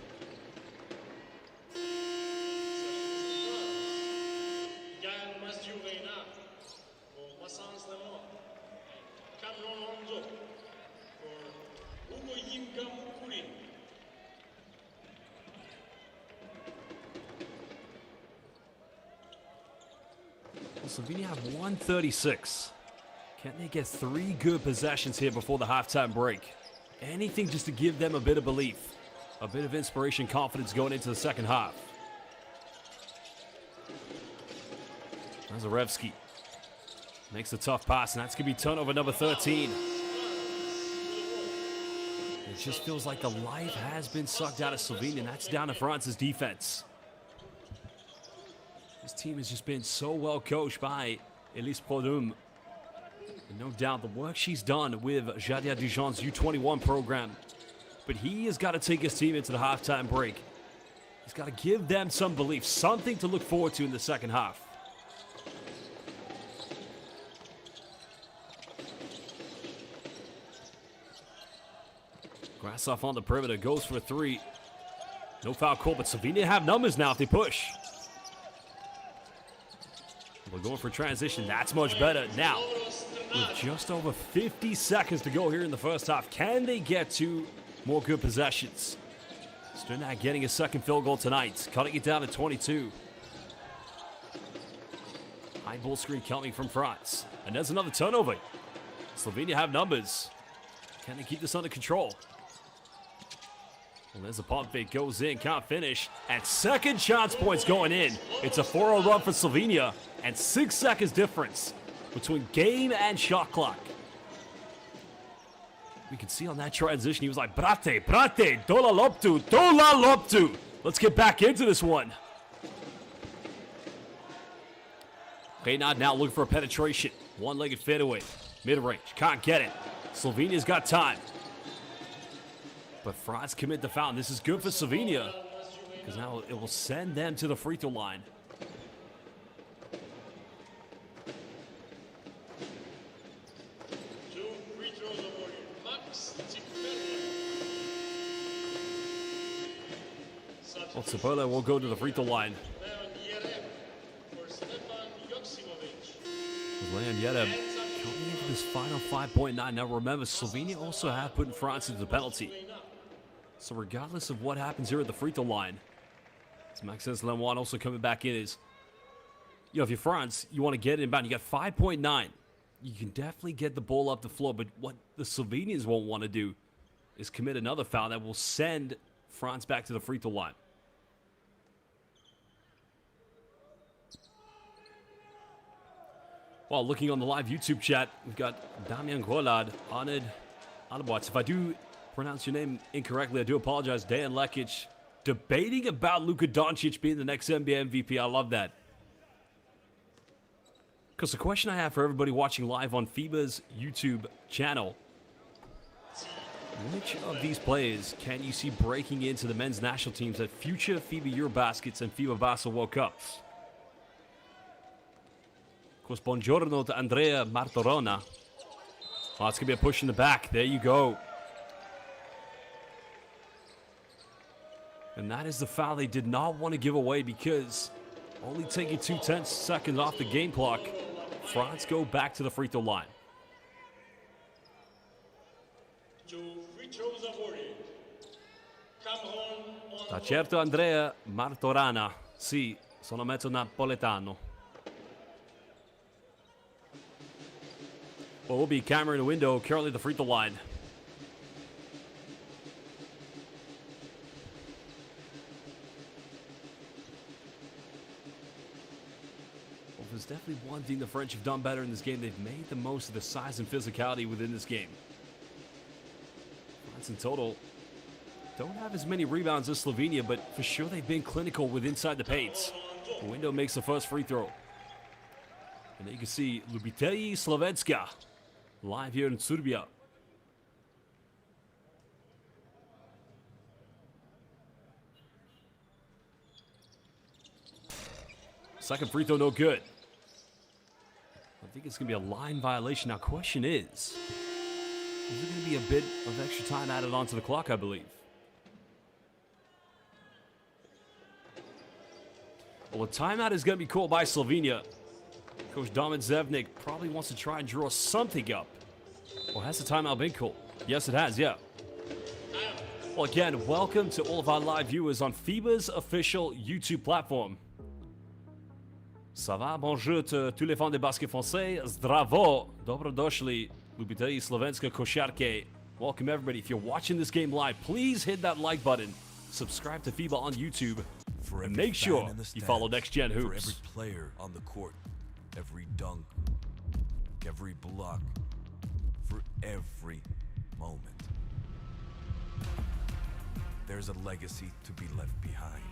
Slovenia have 136. Can they get 3 good possessions here before the halftime break? Anything just to give them a bit of belief, a bit of inspiration, confidence going into the second half. Lazarevsky makes a tough pass, and that's going to be turnover number 13. It just feels like the life has been sucked out of Slovenia, and that's down to France's defense. This team has just been so well coached by Elise Produm. And no doubt the work she's done with Jadia Dijon's U21 program. But he has got to take his team into the halftime break. He's got to give them some belief, something to look forward to in the second half. Grassoff on the perimeter, goes for a 3. No foul call, but Slovenia have numbers now if they push. We're going for transition. That's much better. Now, with just over 50 seconds to go here in the first half, can they get 2 more good possessions? Strnad getting a second field goal tonight, cutting it down to 22. High ball screen coming from France. And there's another turnover. Slovenia have numbers. Can they keep this under control? And there's a pump fake, goes in, can't finish. And second chance points going in. It's a 4-0 run for Slovenia. And 6 seconds difference between game and shot clock. We can see on that transition, he was like, Brate, dola loptu. Let's get back into this one. Reynad now looking for a penetration. One-legged fadeaway. Mid-range, can't get it. Slovenia's got time. But France commit the foul. This is good for Slovenia, because now it will send them to the free throw line. Well, Cipolla will go to the free throw line. Leon Yerem coming into this final 5.9. Now remember, Slovenia also have put France into the penalty. So regardless of what happens here at the free throw line, as Maxence Lemoine also coming back in, is, you know, if you're France, you want to get it inbound. You got 5.9. You can definitely get the ball up the floor, but what the Slovenians won't want to do is commit another foul that will send France back to the free throw line. Well, looking on the live YouTube chat, we've got Damian Golad, Anid Anabots. If I do pronounce your name incorrectly, I do apologize. Dejan Lekic debating about Luka Doncic being the next NBA MVP. I love that. Because the question I have for everybody watching live on FIBA's YouTube channel, which of these players can you see breaking into the men's national teams at future FIBA EuroBaskets and FIBA Basel World Cups? Of course, buongiorno to Andrea Martorona. Oh, it's going to be a push in the back. There you go. And that is the foul they did not want to give away, because only taking 2/10 seconds off the game clock, France go back to the free throw line. Da certo Andrea Martorana. Sì, sono mezzo napoletano. Well, we'll be camera in the window, currently the free throw line. Well, there's definitely one thing the French have done better in this game. They've made the most of the size and physicality within this game. France in total don't have as many rebounds as Slovenia, but for sure they've been clinical with inside the paints. The window makes the first free throw. And there you can see Ljubitelji Slovenska live here in Serbia. Second free throw, no good. I think it's going to be a line violation. Now, question is there going to be a bit of extra time added onto the clock, I believe? Well, a timeout is going to be called by Slovenia. Coach Domin Zevnik probably wants to try and draw something up. Or has the timeout been called? Yes, it has, yeah. Well, again, welcome to all of our live viewers on FIBA's official YouTube platform. Ça va, bonjour to tous les fans de basket français. Zdravo, dobrodošli, ljubitelji slovenske košarke. Welcome, everybody. If you're watching this game live, please hit that like button. Subscribe to FIBA on YouTube. And make sure you follow Next Gen Hoops. For every player on the court, every dunk, every block, for every moment, there's a legacy to be left behind.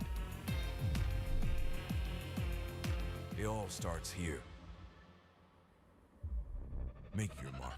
It all starts here. Make your mark.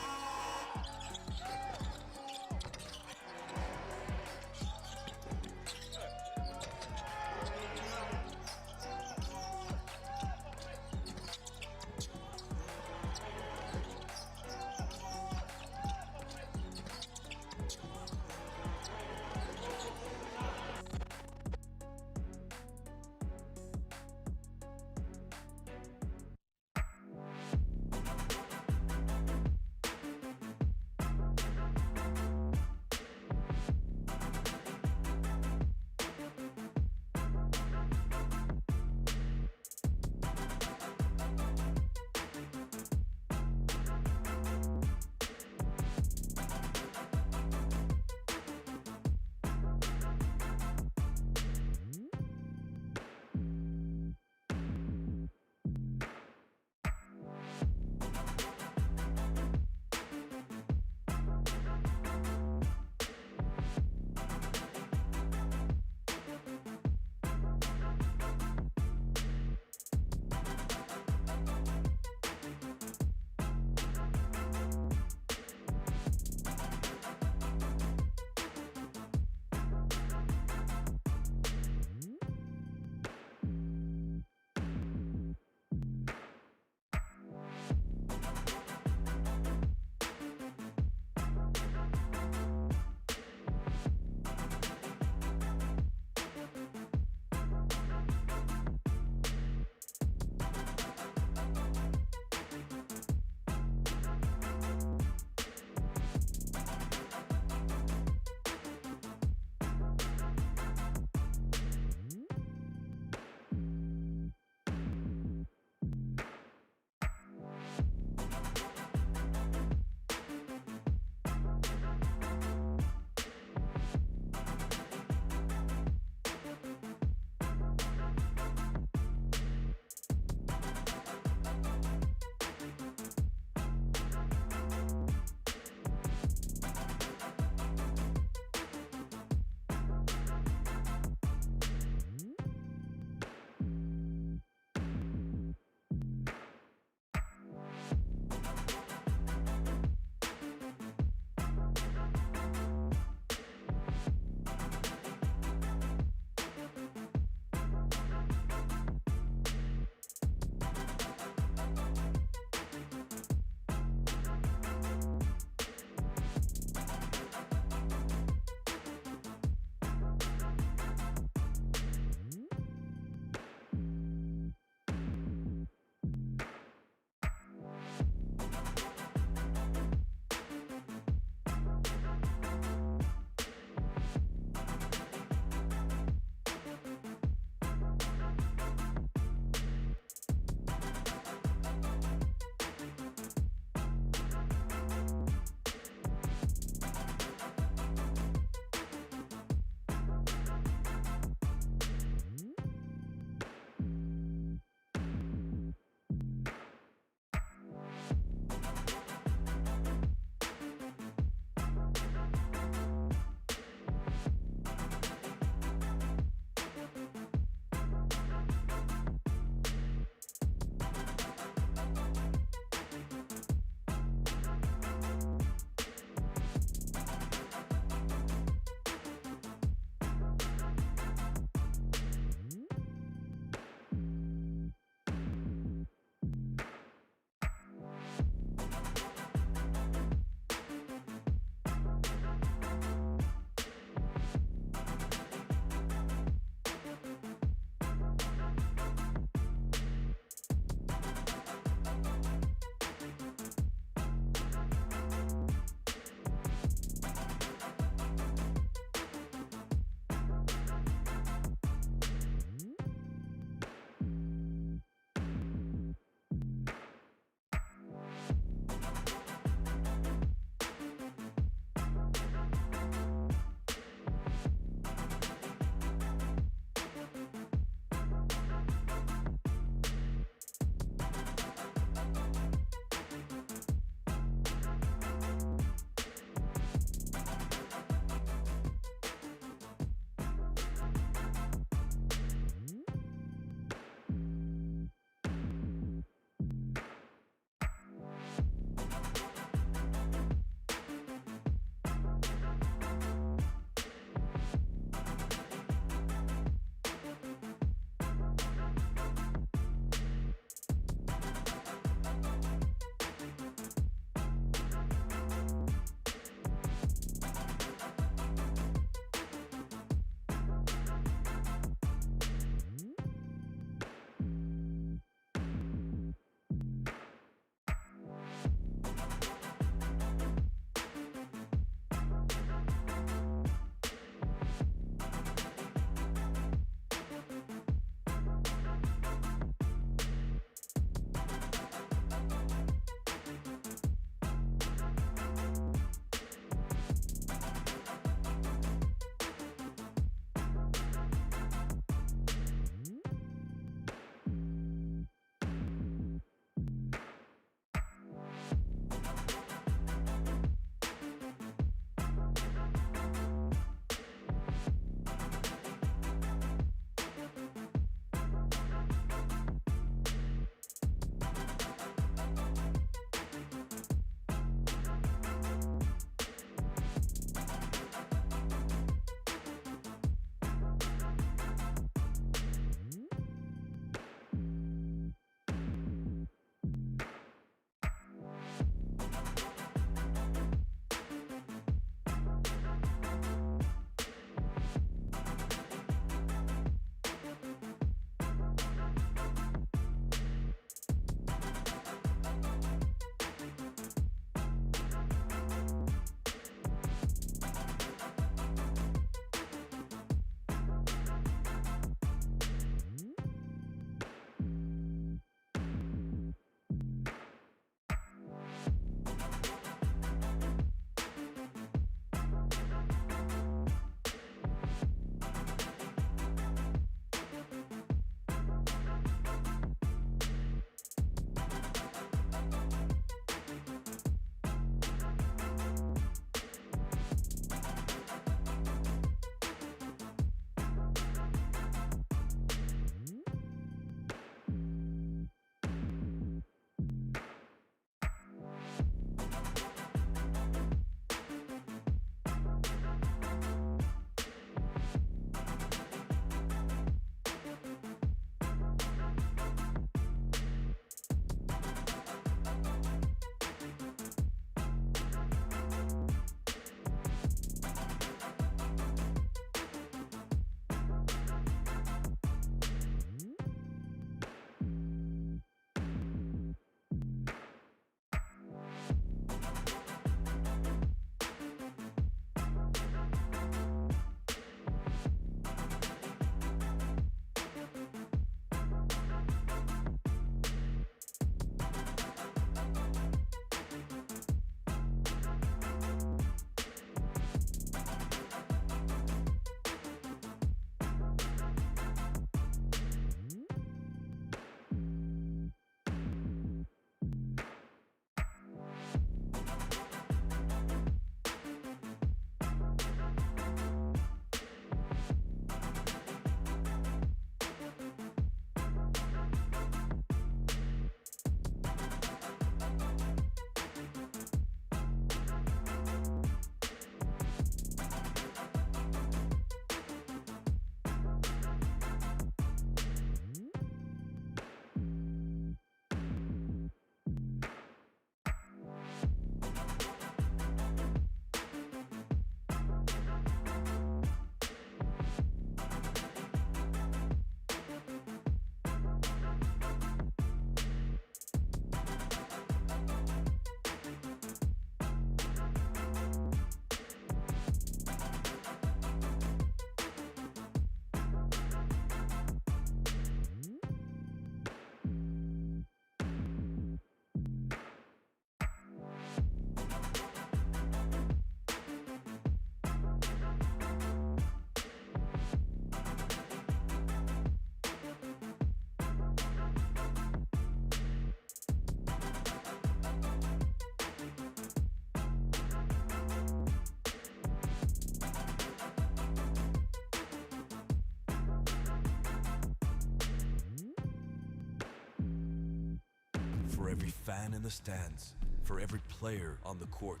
For every fan in the stands, for every player on the court,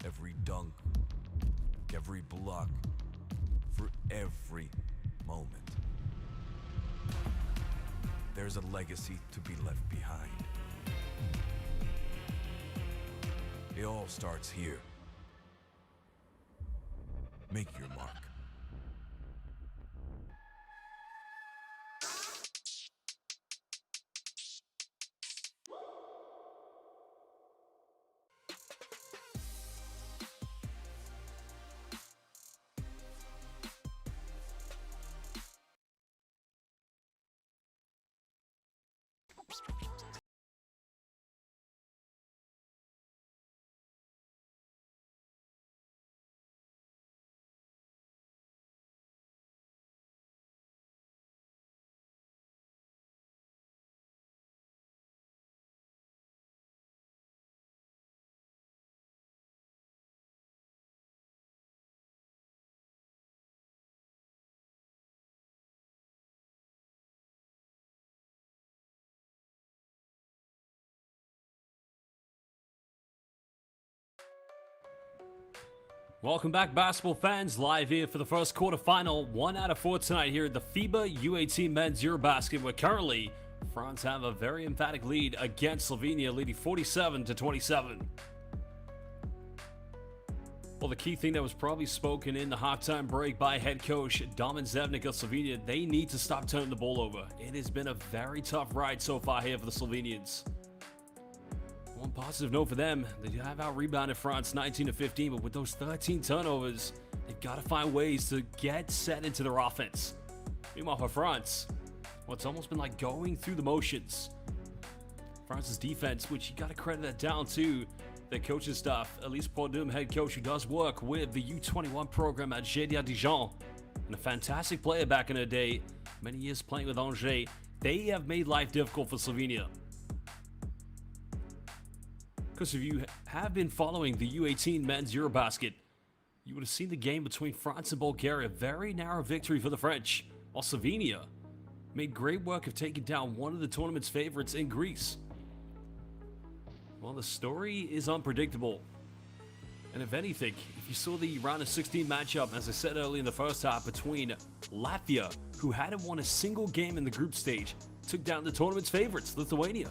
every dunk, every block, for every moment. There's a legacy to be left behind. It all starts here. Make your mark. Welcome back, basketball fans. Live here for the first quarterfinal. 1 out of 4 tonight here at the FIBA U18 Men's EuroBasket, where currently France have a very emphatic lead against Slovenia, leading 47-27. Well, the key thing that was probably spoken in the halftime break by head coach Domin Zevnik of Slovenia, they need to stop turning the ball over. It has been a very tough ride so far here for the Slovenians. One positive note for them, they have out-rebounded France 19-15, but with those 13 turnovers, they've got to find ways to get set into their offense. Meanwhile, for France, well, it's almost been like going through the motions. France's defense, which you got to credit that down to their coaching staff, Elise Pordum, head coach, who does work with the U21 program at GDA Dijon, and a fantastic player back in her day, many years playing with Angers. They have made life difficult for Slovenia. Because if you have been following the U18 Men's EuroBasket, you would have seen the game between France and Bulgaria. Very narrow victory for the French, while Slovenia made great work of taking down one of the tournament's favorites in Greece. Well, the story is unpredictable. And if anything, if you saw the round of 16 matchup, as I said earlier in the first half, between Latvia, who hadn't won a single game in the group stage, took down the tournament's favorites, Lithuania.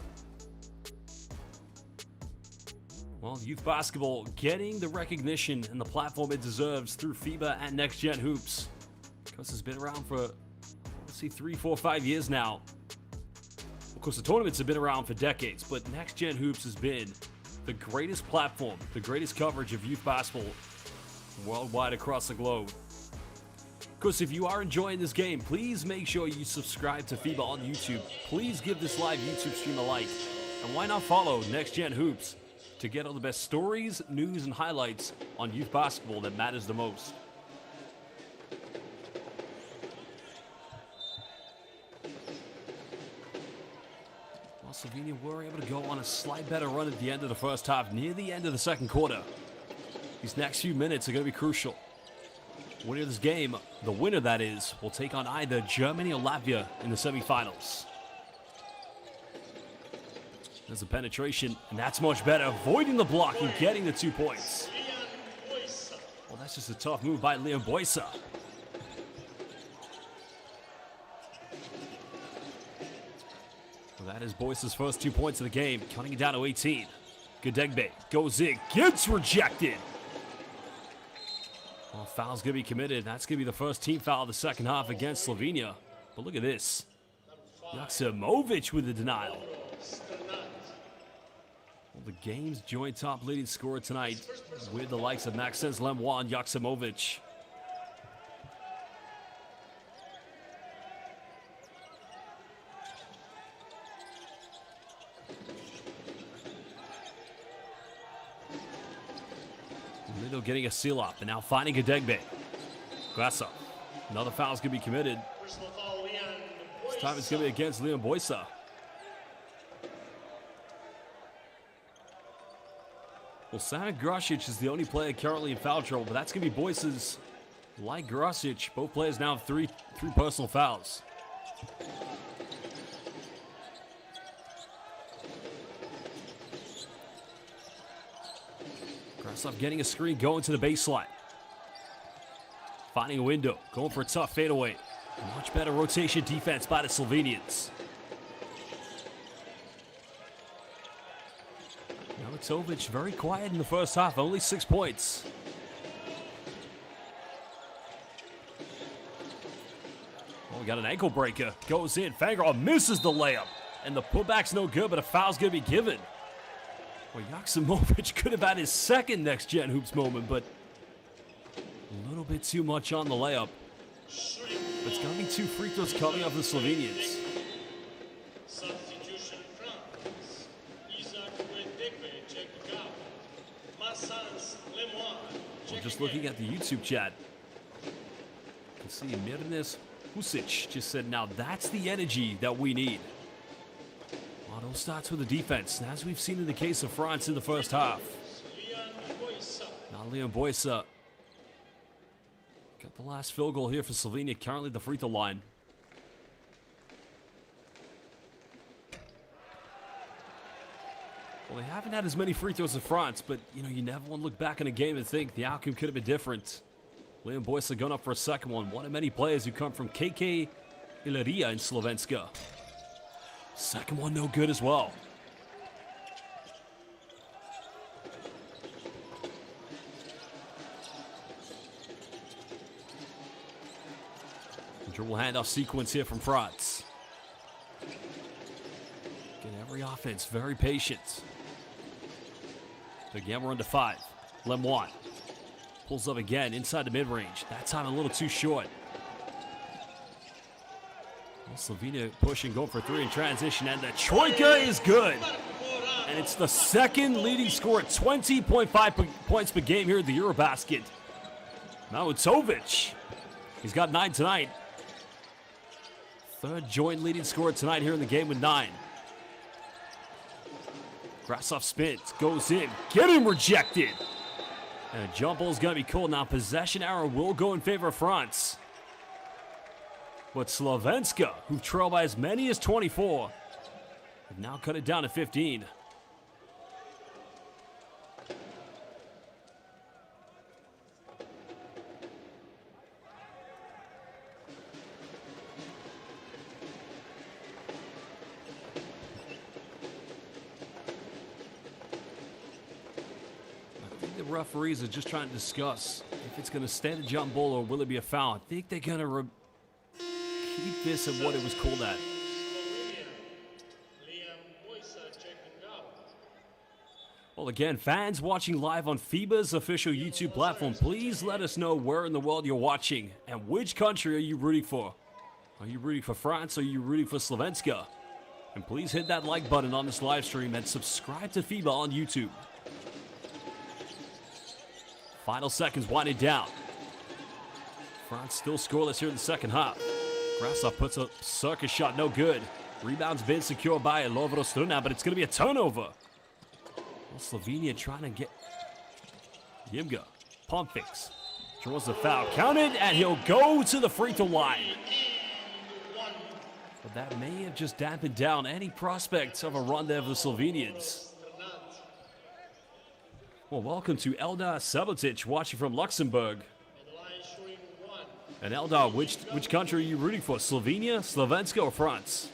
Well, youth basketball getting the recognition and the platform it deserves through FIBA and Next Gen Hoops. Because it's been around for, let's see, 3, 4, 5 years now. Of course, the tournaments have been around for decades, but Next Gen Hoops has been the greatest platform, the greatest coverage of youth basketball worldwide across the globe. Of course, if you are enjoying this game, please make sure you subscribe to FIBA on YouTube. Please give this live YouTube stream a like. And why not follow Next Gen Hoops to get all the best stories, news, and highlights on youth basketball that matters the most. Well, Slovenia were able to go on a slight better run at the end of the first half, near the end of the second quarter. These next few minutes are going to be crucial. Winner of this game, the winner that is, will take on either Germany or Latvia in the semifinals. There's a penetration, and that's much better. Avoiding the block and getting the 2 points. Well, that's just a tough move by Leon Boysa. Well, that is Boysa's first 2 points of the game, cutting it down to 18. Gedegbe goes in, gets rejected. Well, foul's going to be committed. That's going to be the first team foul of the second half against Slovenia. But look at this. Yaksimovic with the denial. The game's joint top leading scorer tonight with the likes of Maxence Lemoine and Yaksimovic. Lido getting a seal up and now finding Gedegbe. Grasa. Another foul's going to be committed. This time it's going to be against Leon Boysa. Well, Sana Grasic is the only player currently in foul trouble, but that's going to be Boysa's. Like Grasic, both players now have three personal fouls. Krasov getting a screen, going to the baseline. Finding a window, going for a tough fadeaway. Much better rotation defense by the Slovenians. Mamatovic very quiet in the first half, only 6 points. Oh, we got an ankle breaker. Goes in. Fangrov misses the layup. And the putback's no good, but a foul's going to be given. Well, Joksimovic could have had his second next-gen hoops moment, but a little bit too much on the layup. But it's going to be 2 free throws coming up for the Slovenians. Substitution France. Well, just looking at the YouTube chat, you can see Mirnes Husic just said, now that's the energy that we need. Well, it all starts with the defense, as we've seen in the case of France in the first half. Now Leon Boysa got the last field goal here for Slovenia, currently the free throw line. Well, they haven't had as many free throws as France, but, you know, you never want to look back in a game and think the outcome could have been different. Leon Boysa going up for a second one. One of many players who come from KK Illyria in Slovenska. Second one no good as well. Dribble handoff sequence here from France. Get every offense very patient. Again, we're into 5. Lemoine pulls up again inside the mid-range. That time a little too short. Well, Slovenia pushing, going for 3 in transition, and the troika is good. And it's the second leading scorer, 20.5 points per game here at the EuroBasket. Mamatovic, he's got 9 tonight. Third joint leading scorer tonight here in the game with 9. Krasov spins, goes in, get him rejected. And a jump ball is going to be called. Now possession arrow will go in favor of France. But Slovenska, who trail by as many as 24, have now cut it down to 15. Referees are just trying to discuss if it's going to stand a jump ball or will it be a foul. I think they're going to keep this at what it was called at. Well, again, fans watching live on FIBA's official YouTube platform, please let us know where in the world you're watching and which country are you rooting for. Are you rooting for France or are you rooting for Slovenska? And please hit that like button on this live stream and subscribe to FIBA on YouTube. Final seconds winding down. France still scoreless here in the second half. Krasov puts a circus shot, no good. Rebound's been secured by Lovro but it's going to be a turnover. Well, Slovenia trying to get Yimga. Pump fakes. Draws the foul. Counted, and he'll go to the free throw line. But that may have just dampened down any prospects of a run there for the Slovenians. Well, welcome to Eldar Sabotic, watching from Luxembourg. And Eldar, which country are you rooting for? Slovenia, Slovenska, or France?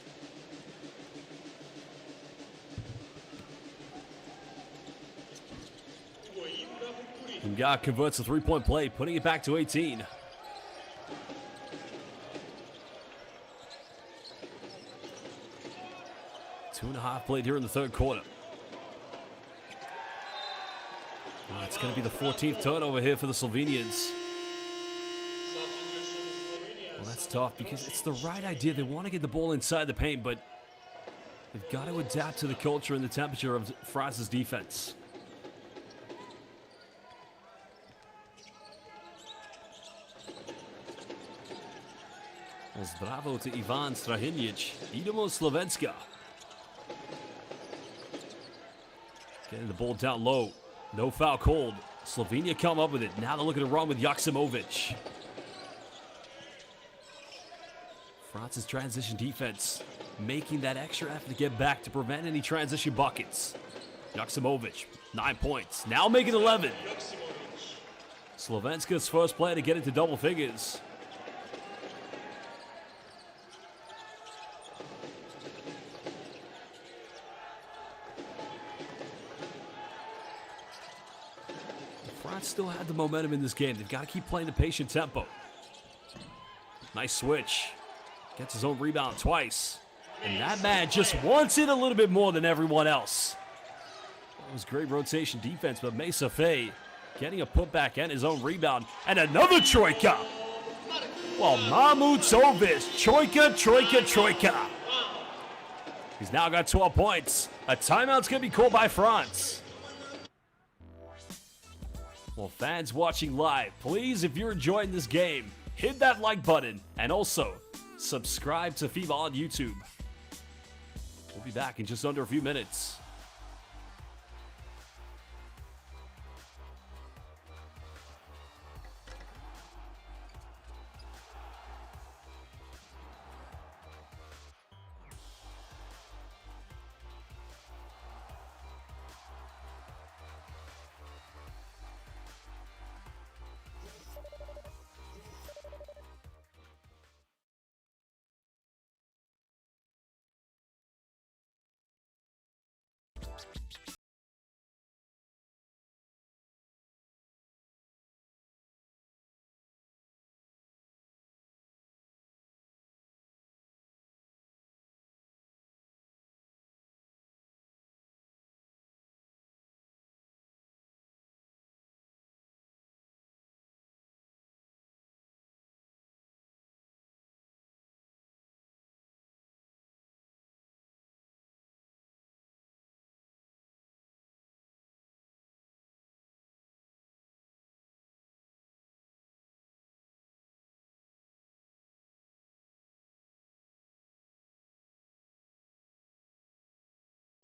Nga converts a 3-point play, putting it back to 18. Two and a half played here in the third quarter. It's going to be the 14th turnover here for the Slovenians. Well, that's tough because it's the right idea. They want to get the ball inside the paint, but they've got to adapt to the culture and the temperature of France's defense. Well, bravo to Ivan Strahinic. Idemo Slovenska. Getting the ball down low. No foul called. Slovenia come up with it. Now they're looking to run with Joksimovic. France's transition defense making that extra effort to get back to prevent any transition buckets. Joksimovic, 9 points. Now making 11. Slovenska's first player to get into double figures. France still had the momentum in this game. They've got to keep playing the patient tempo. Nice switch. Gets his own rebound twice. And that man just wants it a little bit more than everyone else. That was great rotation defense, but Mesa Faye getting a putback and his own rebound. And another troika. Well, Mamutovic, troika. He's now got 12 points. A timeout's going to be called by France. Well, fans watching live, please, if you're enjoying this game, hit that like button and also subscribe to FIBA on YouTube. We'll be back in just under a few minutes.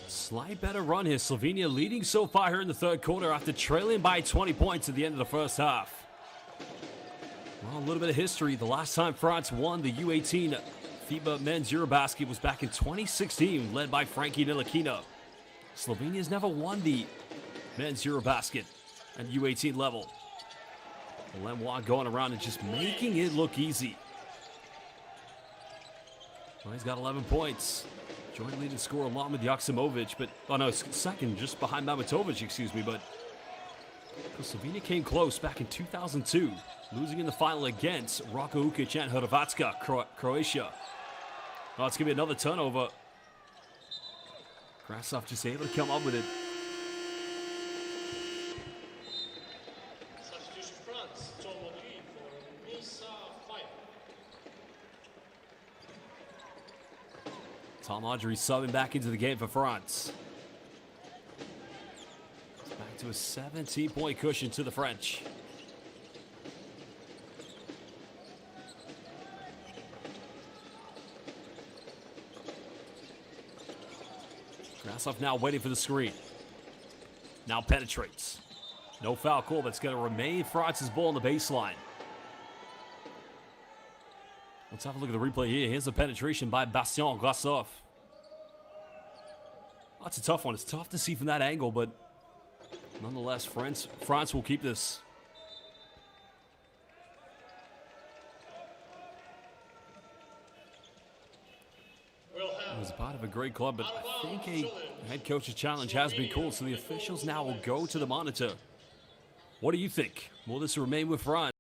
Slight better run here. Slovenia leading so far here in the third quarter after trailing by 20 points at the end of the first half. Well, a little bit of history. The last time France won the U18 FIBA Men's EuroBasket was back in 2016, led by Frankie Ntilikina. Slovenia's never won the Men's EuroBasket at U18 level. Lenoir going around and just making it look easy. Well, he's got 11 points. Joint leading scorer along with Joksimovic, but, oh no, second just behind Mamatovic, excuse me, but Slovenia came close back in 2002, losing in the final against Roko Ukic and Hrvatska, Croatia. Oh, it's going to be another turnover. Krasov just able to come up with it. Substitution France, Tom Modri for Mesa Faye. Tom Audrey subbing back into the game for France. It's back to a 17-point cushion to the French. Krasov now waiting for the screen. Now penetrates. No foul call, but it's going to remain France's ball on the baseline. Let's have a look at the replay here. Here's the penetration by Bastien Grassov. That's a tough one. It's tough to see from that angle, but nonetheless, France will keep this. It was part of a great club, but I think a head coach's challenge has been called, so the officials now will go to the monitor. What do you think? Will this remain with France?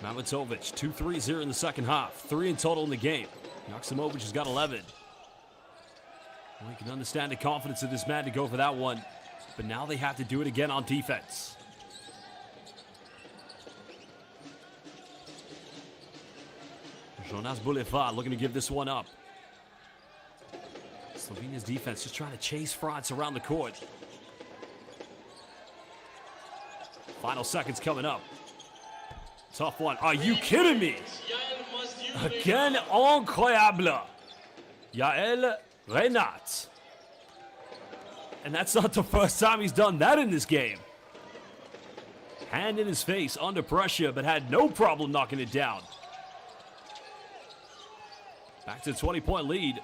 Mamatovic, 2 threes here in the second half. 3 in total in the game. Joksimovic has got 11. Well, you can understand the confidence of this man to go for that one. But now they have to do it again on defense. Jonas Boulevard looking to give this one up. Slovenia's defense just trying to chase France around the court. Final seconds coming up. Tough one. Are you kidding me? Again, incroyable. Yael Renat. And that's not the first time he's done that in this game. Hand in his face, under pressure, but had no problem knocking it down. Back to the 20-point lead.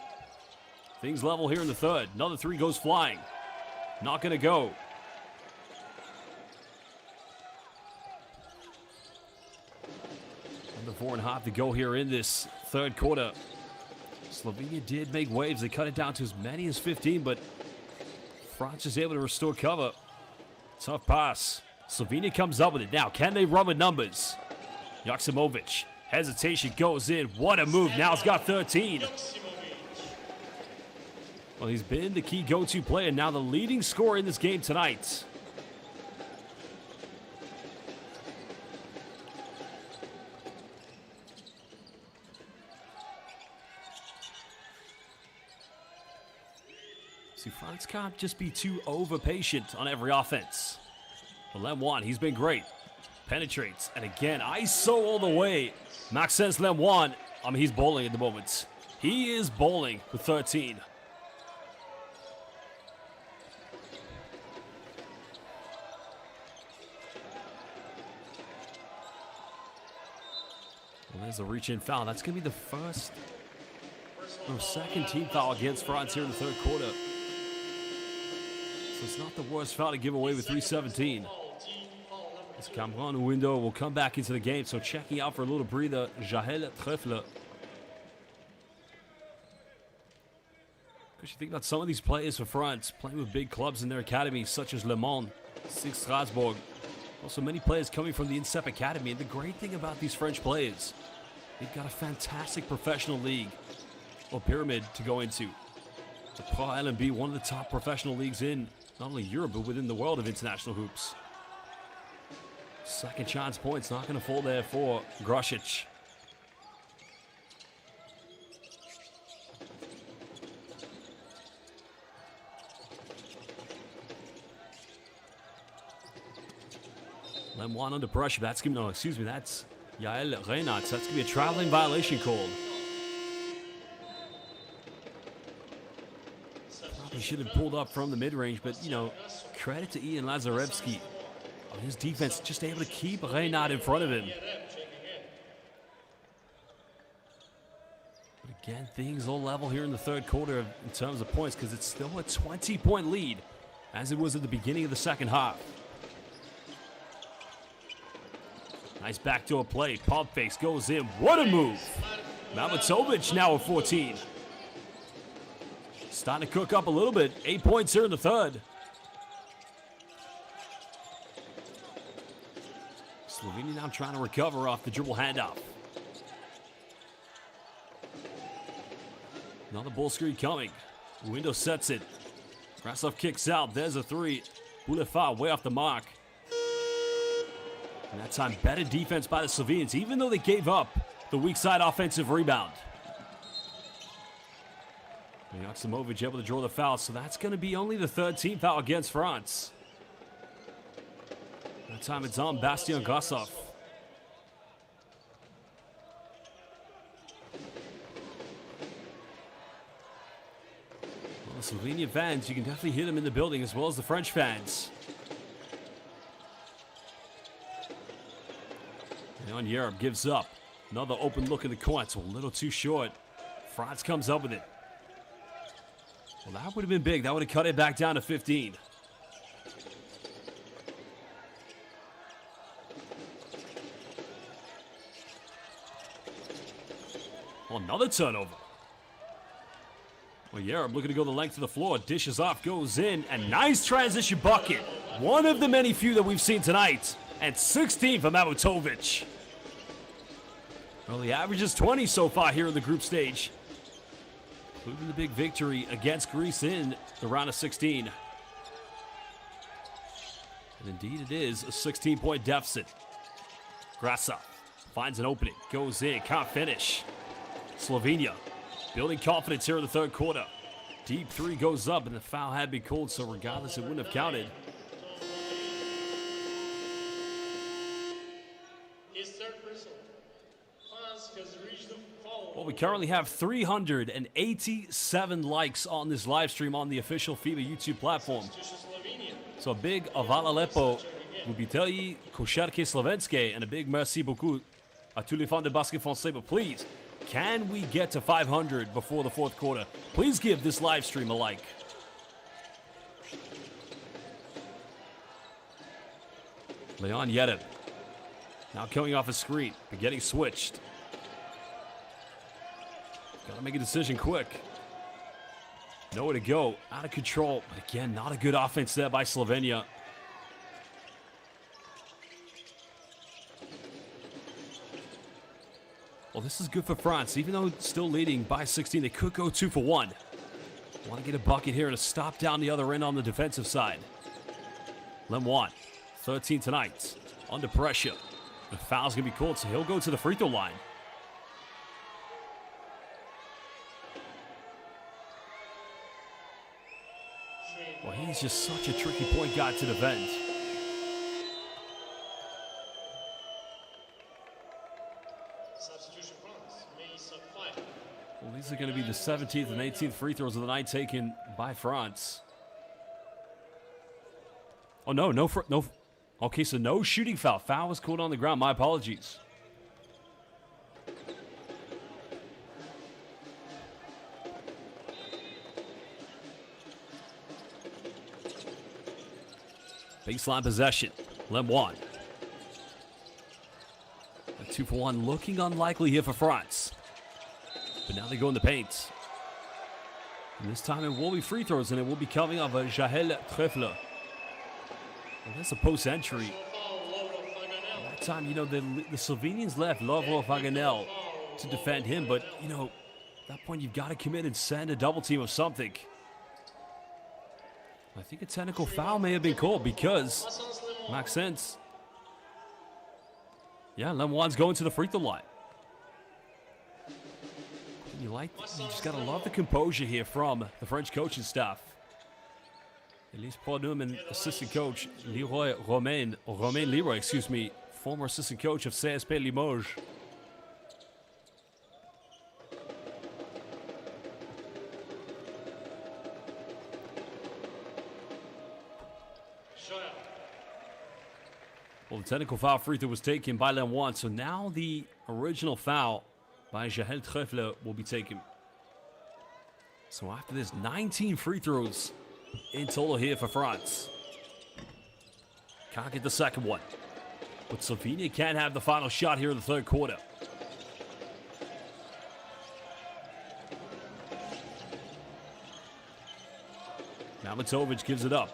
Things level here in the third. Another 3 goes flying. Not going to go. Under 4.5 to go here in this third quarter. Slovenia did make waves. They cut it down to as many as 15, but France is able to restore cover. Tough pass. Slovenia comes up with it. Now, can they run with numbers? Joksimovic. Hesitation goes in. What a move. Now it's got 13. Well, he's been the key go-to player. Now the leading scorer in this game tonight. See, France can't just be too over-patient on every offense. But Lemoine, he's been great. Penetrates. And again, ISO all the way. Maxence Lemoine, I mean, he's bowling at the moment. He is bowling with 13. Well, there's a reach-in foul. That's going to be the second team foul against France here in the third quarter. So it's not the worst foul to give away with 3:17. This Cameron window will come back into the game, so checking out for a little breather, Jaël Treffler. Because you think about some of these players for France, playing with big clubs in their academies, such as Le Mans, SIG Strasbourg. Also many players coming from the INSEP Academy, and the great thing about these French players, they've got a fantastic professional league, or pyramid, to go into. The Pro LMB, one of the top professional leagues in not only Europe, but within the world of international hoops. Second chance points, not going to fall there for Grosic. Lemoine under pressure. That's going to, that's Yael Renat. So that's going to be a traveling violation called. Probably should have pulled up from the mid-range, but, credit to Ian Lazarevsky. His defense just able to keep Renat in front of him. But again, things all level here in the third quarter in terms of points, because it's still a 20-point lead, as it was at the beginning of the second half. Nice backdoor play. Pump face goes in. What a move. Mamatovic now at 14. Starting to cook up a little bit. 8 points here in the third. Slovenia now trying to recover off the dribble handoff. Another ball screen coming. Window sets it. Krasov kicks out. There's a 3. Boulevard way off the mark. And that time, better defense by the Slovenians, even though they gave up the weak side offensive rebound. Joksimovic able to draw the foul, so that's going to be only the third team foul against France. That time it's on Bastian Grasov. Well, the Slovenian fans, you can definitely hear them in the building, as well as the French fans. And Europe gives up. Another open look in the corner. It's a little too short. France comes up with it. Well, that would have been big. That would have cut it back down to 15. Well, another turnover. Well, Europe looking to go the length of the floor. Dishes off, goes in. And nice transition bucket. One of the many few that we've seen tonight. And 16 for Mamatovic. Well, the average is 20 so far here in the group stage, including the big victory against Greece in the round of 16. And indeed it is a 16-point deficit. Grasa finds an opening, goes in, can't finish. Slovenia building confidence here in the third quarter. Deep three goes up, and the foul had been called, so regardless, it wouldn't have counted. His third personal. France has reached the foul. Well, we currently have 387 likes on this live stream on the official FIBA YouTube platform. So a big avala lepo ljubitelji košarke slovenske, and a big merci beaucoup à tous les fans de basket français. But please, can we get to 500 before the fourth quarter? Please give this live stream a like. Leon Yedem now coming off a screen, but getting switched. Gotta make a decision quick. Nowhere to go, out of control. But again, not a good offense there by Slovenia. Well, this is good for France. Even though it's still leading by 16, they could go 2 for 1. Want to get a bucket here to stop down the other end on the defensive side. Lemoine, 13 tonight, under pressure. The foul's going to be called, so he'll go to the free throw line. Well, he's just such a tricky point guard to defend. Substitution France. Mace of 5. Well, these are going to be the 17th and 18th free throws of the night taken by France. Oh, no. Okay, so no shooting foul. Foul was called on the ground. My apologies. Baseline possession. Lemoine. A 2 for 1 looking unlikely here for France. But now they go in the paint. And this time it will be free throws, and it will be coming off a Jahel Trefler. Well, that's a post entry. That time, you know, the Slovenians left Lovro Vaganel to defend him, but, you know, at that point you've got to commit and send a double team of something. I think a technical foul may have been called because Maxence. Yeah, Lemoine's going to the free throw line. You just gotta love the composure here from the French coaching staff. Elise Produm and assistant coach Romain Leroy, former assistant coach of CSP Limoges. Well, the technical foul free throw was taken by Lemoine, so now the original foul by Jahel Trefler will be taken. So after this, 19 free throws in total here for France. Can't get the second one. But Slovenia can have the final shot here in the third quarter. Now Matovic gives it up.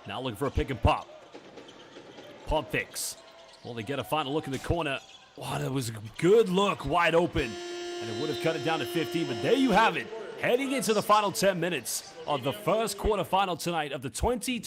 Now looking for a pick and pop. Pump fakes. Well, they get a final look in the corner. Wow, that was a good look, wide open. And it would have cut it down to 15, but there you have it. Heading into the final 10 minutes of the first quarterfinal tonight of the 20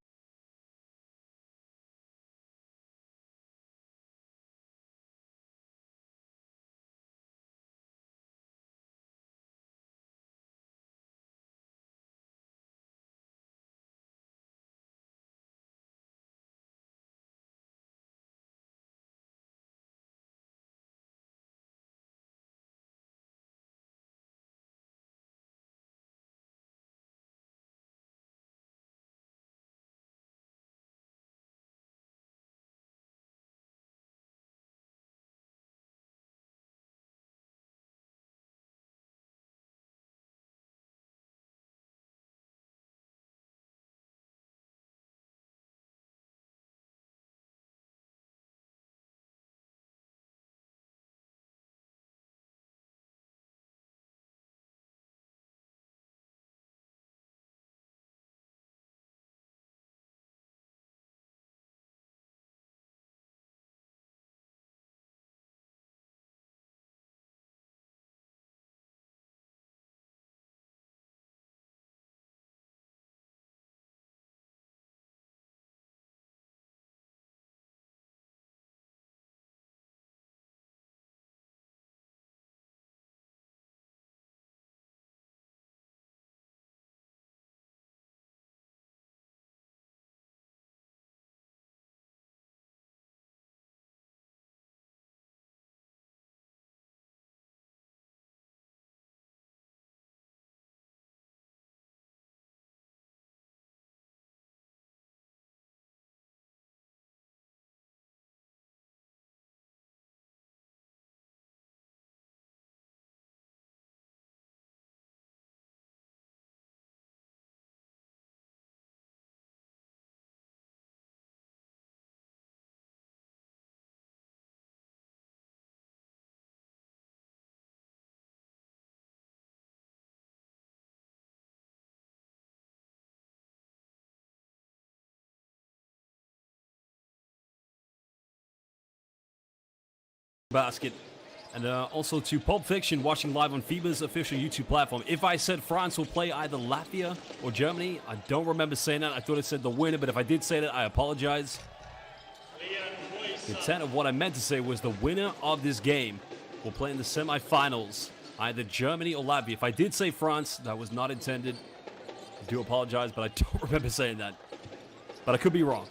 Basket. And also to Pulp Fiction, watching live on FIBA's official YouTube platform. If I said France will play either Latvia or Germany, I don't remember saying that. I thought it said the winner, but if I did say that, I apologize. The intent of what I meant to say was the winner of this game will play in the semifinals, either Germany or Latvia. If I did say France, that was not intended. I do apologize, but I don't remember saying that. But I could be wrong.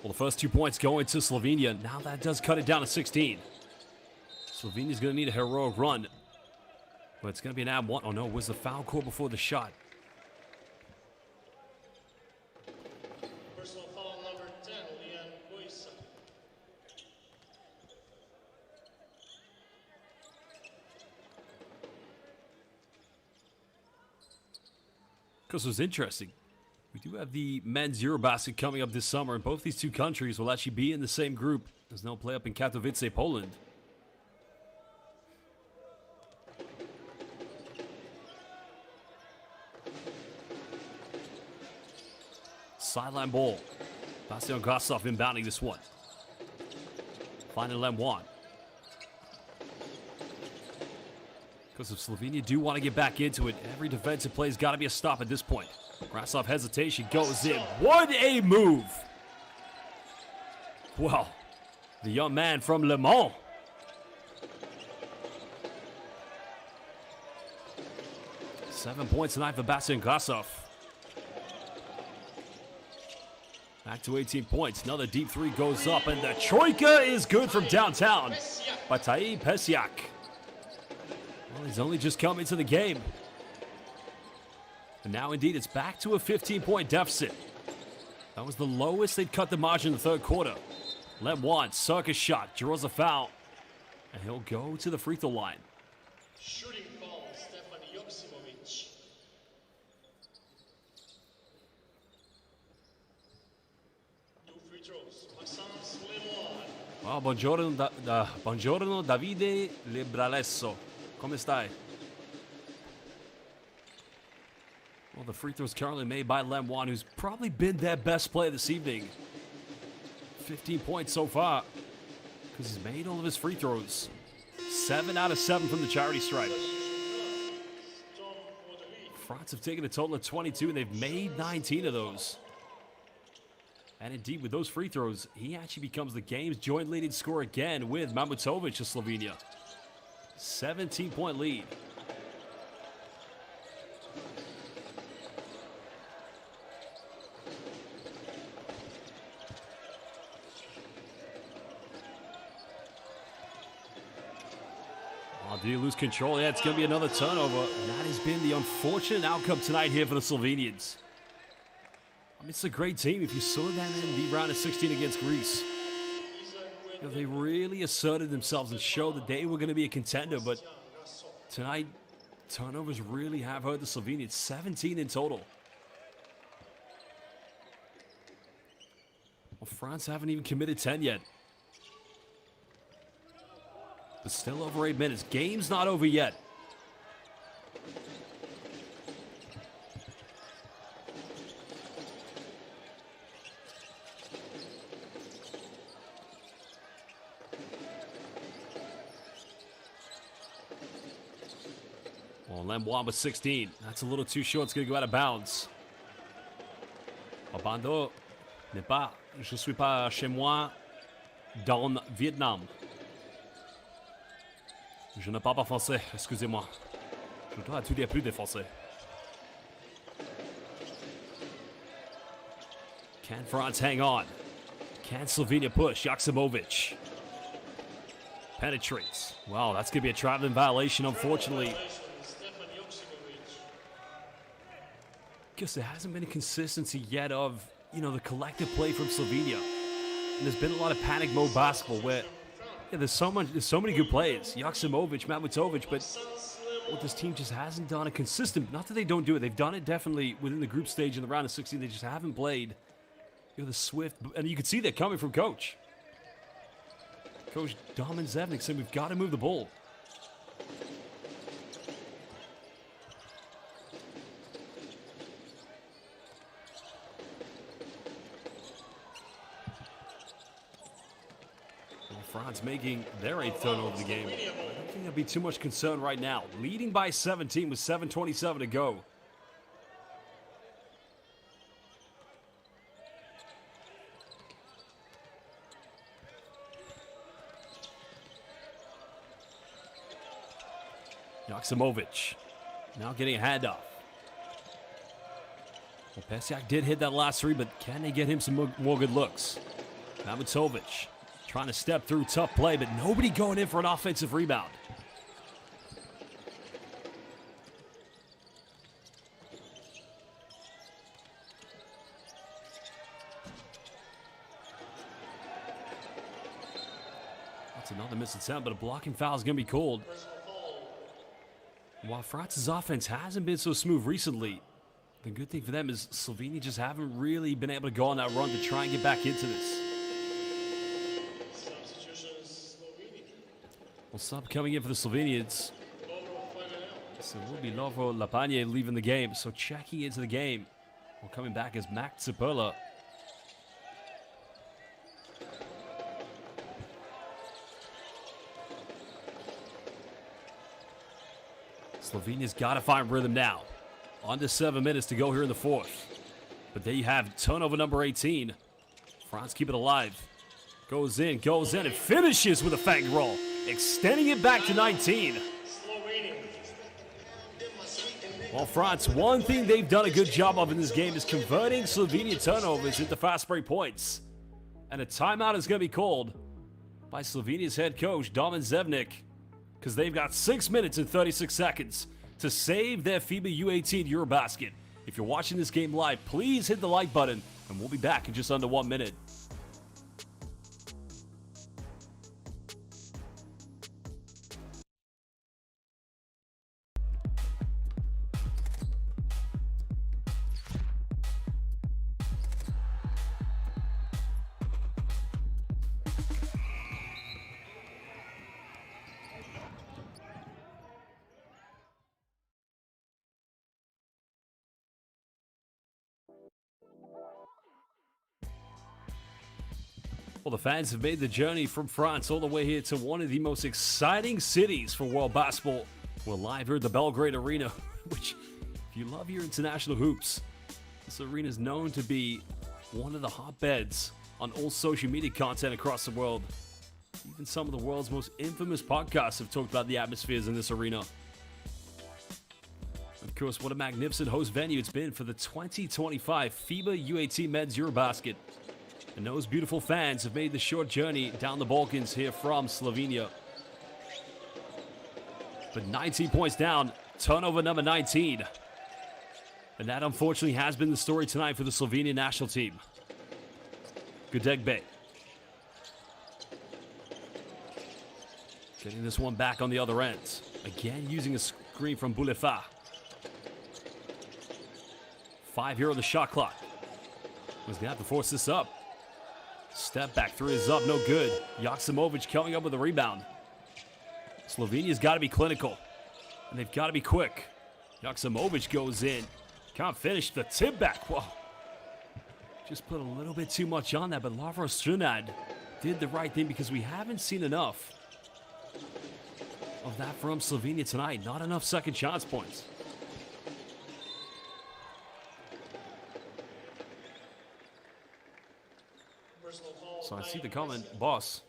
Well, the first 2 points going to Slovenia. Now that does cut it down to 16. Slovenia's going to need a heroic run. But it's going to be an ab one. Oh, no. Was the foul call before the shot? Personal foul number 10, Lian Boysa. Because it was interesting. We do have the men's EuroBasket coming up this summer, and both these two countries will actually be in the same group. There's no play up in Katowice, Poland. Sideline ball. Bastian Grasov inbounding this one. Finding Lemoine. Because if Slovenia do want to get back into it, every defensive play's got to be a stop at this point. Grasov hesitation goes in. What a move! Well, the young man from Le Mans. Seven points tonight for Bastian Grasov. Back to 18 points. Another deep three goes up, and the troika is good from downtown by Tai Pesiak. Well, he's only just come into the game. And now, indeed, it's back to a 15-point deficit. That was the lowest they'd cut the margin in the third quarter. Lemoine, circus shot, draws a foul, and he'll go to the free throw line. Shooting foul, Stefan Joksimovic. Two free throws, Maxence Lemoine. Oh, buongiorno Davide Lebralesso. Come stai? Well, the free throws currently made by Lemoine, who's probably been their best player this evening. 15 points so far, because he's made all of his free throws. 7 out of 7 from the charity stripe. France have taken a total of 22, and they've made 19 of those. And indeed, with those free throws, he actually becomes the game's joint leading scorer again with Mamutovic of Slovenia. 17-point lead. Do you lose control? Yeah, it's going to be another turnover. And that has been the unfortunate outcome tonight here for the Slovenians. I mean, it's a great team. If you saw them in the round of 16 against Greece, you know, they really asserted themselves and showed that they were going to be a contender. But tonight, turnovers really have hurt the Slovenians. 17 in total. Well, France haven't even committed 10 yet. But still over 8 minutes. Game's not over yet. Well, Lemoine with 16. That's a little too short. It's going to go out of bounds. Abando n'est pas. Je suis pas chez moi dans Vietnam. Je ne parle pas français, excusez-moi. Je dois étudier plus de français. Can France hang on? Can Slovenia push? Joksimovic penetrates. Wow, that's going to be a traveling violation, unfortunately. Because there hasn't been a consistency yet of, you know, the collective play from Slovenia. And there's been a lot of panic mode basketball where there's so many good players. Joksimovic, Mamutovic, but what this team just hasn't done a consistent, not that they don't do it, they've done it definitely within the group stage in the round of 16, they just haven't played, you know, the swift, and you can see that coming from Coach Domin Zevnik said we've got to move the ball. France making their 8th turnover of the game. I don't think there'll be too much concern right now. Leading by 17 with 7:27 to go. Joksimovic now getting a handoff. Well, Pesiak did hit that last three, but can they get him some more good looks? Mamatovic trying to step through, tough play, but nobody going in for an offensive rebound. That's another missed attempt, but a blocking foul is going to be called. While France's offense hasn't been so smooth recently, the good thing for them is Slovenia just haven't really been able to go on that run to try and get back into this. Well, sub coming in for the Slovenians. So it will be Lovro Lapanje leaving the game. So checking into the game. Well, coming back is Mac Ciperla. Slovenia's got to find rhythm now. Under 7 minutes to go here in the fourth. But there you have turnover number 18. France keep it alive. Goes in, and finishes with a fang roll. Extending it back to 19. Well, France, one thing they've done a good job of in this game is converting Slovenia turnovers into fast break points. And a timeout is going to be called by Slovenia's head coach, Domen Zevnik, because they've got 6 minutes and 36 seconds to save their FIBA U18 EuroBasket. If you're watching this game live, please hit the like button, and we'll be back in just under 1 minute. Well, the fans have made the journey from France all the way here to one of the most exciting cities for world basketball. We're live here at the Belgrade Arena, which, if you love your international hoops, this arena is known to be one of the hotbeds on all social media content across the world. Even some of the world's most infamous podcasts have talked about the atmospheres in this arena. Of course, what a magnificent host venue it's been for the 2025 FIBA U18 Men's EuroBasket. And those beautiful fans have made the short journey down the Balkans here from Slovenia. But 19 points down, turnover number 19. And that unfortunately has been the story tonight for the Slovenian national team. Gudegbe. Getting this one back on the other end. Again using a screen from Bulefa. 5 here on the shot clock. Was going to have to force this up. Step back, three is up, no good. Joksimovic coming up with a rebound. Slovenia's got to be clinical, and they've got to be quick. Joksimovic goes in. Can't finish the tip back. Whoa. Just put a little bit too much on that, but Lovro Strunad did the right thing because we haven't seen enough of that from Slovenia tonight. Not enough second chance points. So I see the comment, boss.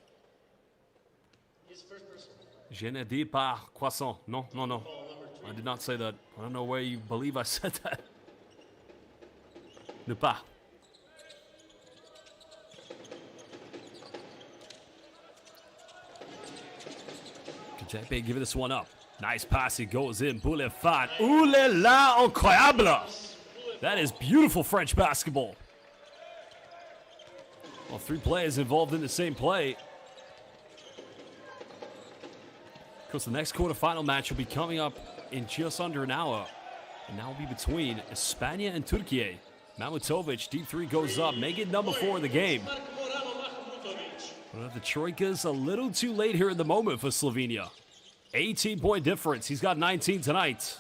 Je ne dis pas croissant. No. I did not say that. I don't know where you believe I said that. Ne pas. Kajepe giving this one up. Nice pass, it goes in. Boulefard. Ouh là là, incroyable. That is beautiful French basketball. Well, 3 players involved in the same play. Of course, the next quarterfinal match will be coming up in just under an hour. And that will be between España and Turkey. Mamatovic, deep 3 goes up, make it number 4 in the game. But the Troika's a little too late here in the moment for Slovenia. 18-point difference. He's got 19 tonight.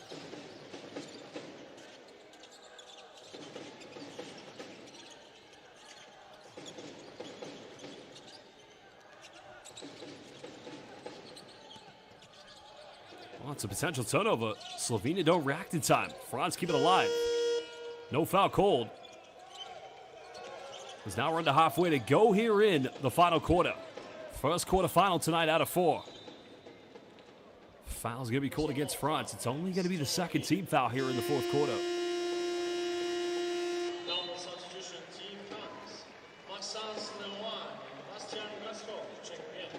it's a potential turnover. Slovenia don't react in time. France keep it alive. No foul called. As now we're under halfway to go here in the final quarter. First quarterfinal tonight out of 4. Foul's going to be called against France. It's only going to be the second team foul here in the fourth quarter. Normal substitution, team France. France and Slovenia and Bastian Gasco checking in.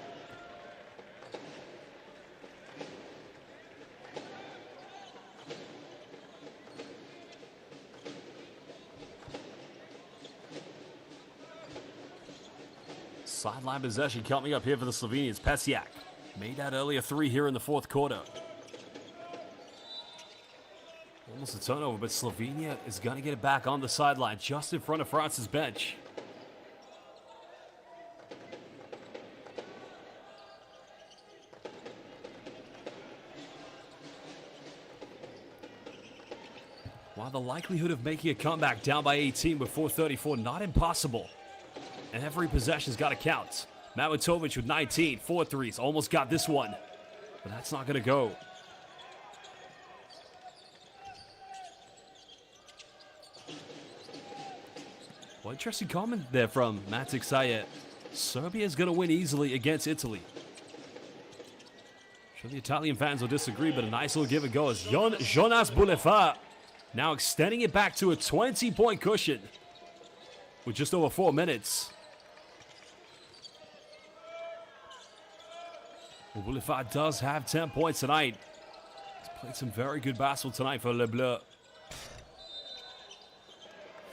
Sideline possession coming up here for the Slovenians. Pasiak made that earlier 3 here in the fourth quarter. Almost a turnover, but Slovenia is going to get it back on the sideline just in front of France's bench. While the likelihood of making a comeback down by 18 with 4:34, not impossible. And every possession's got to count. Mamatovic with 19, 4 threes. Almost got this one, but that's not going to go. Well, interesting comment there from Matic Sayet. Serbia is going to win easily against Italy. I'm sure the Italian fans will disagree, but a nice little give and go as Jonas Boulefard now extending it back to a 20-point cushion with just over 4 minutes. Well, Boulefard does have 10 points tonight. He's played some very good basketball tonight for Le Bleu.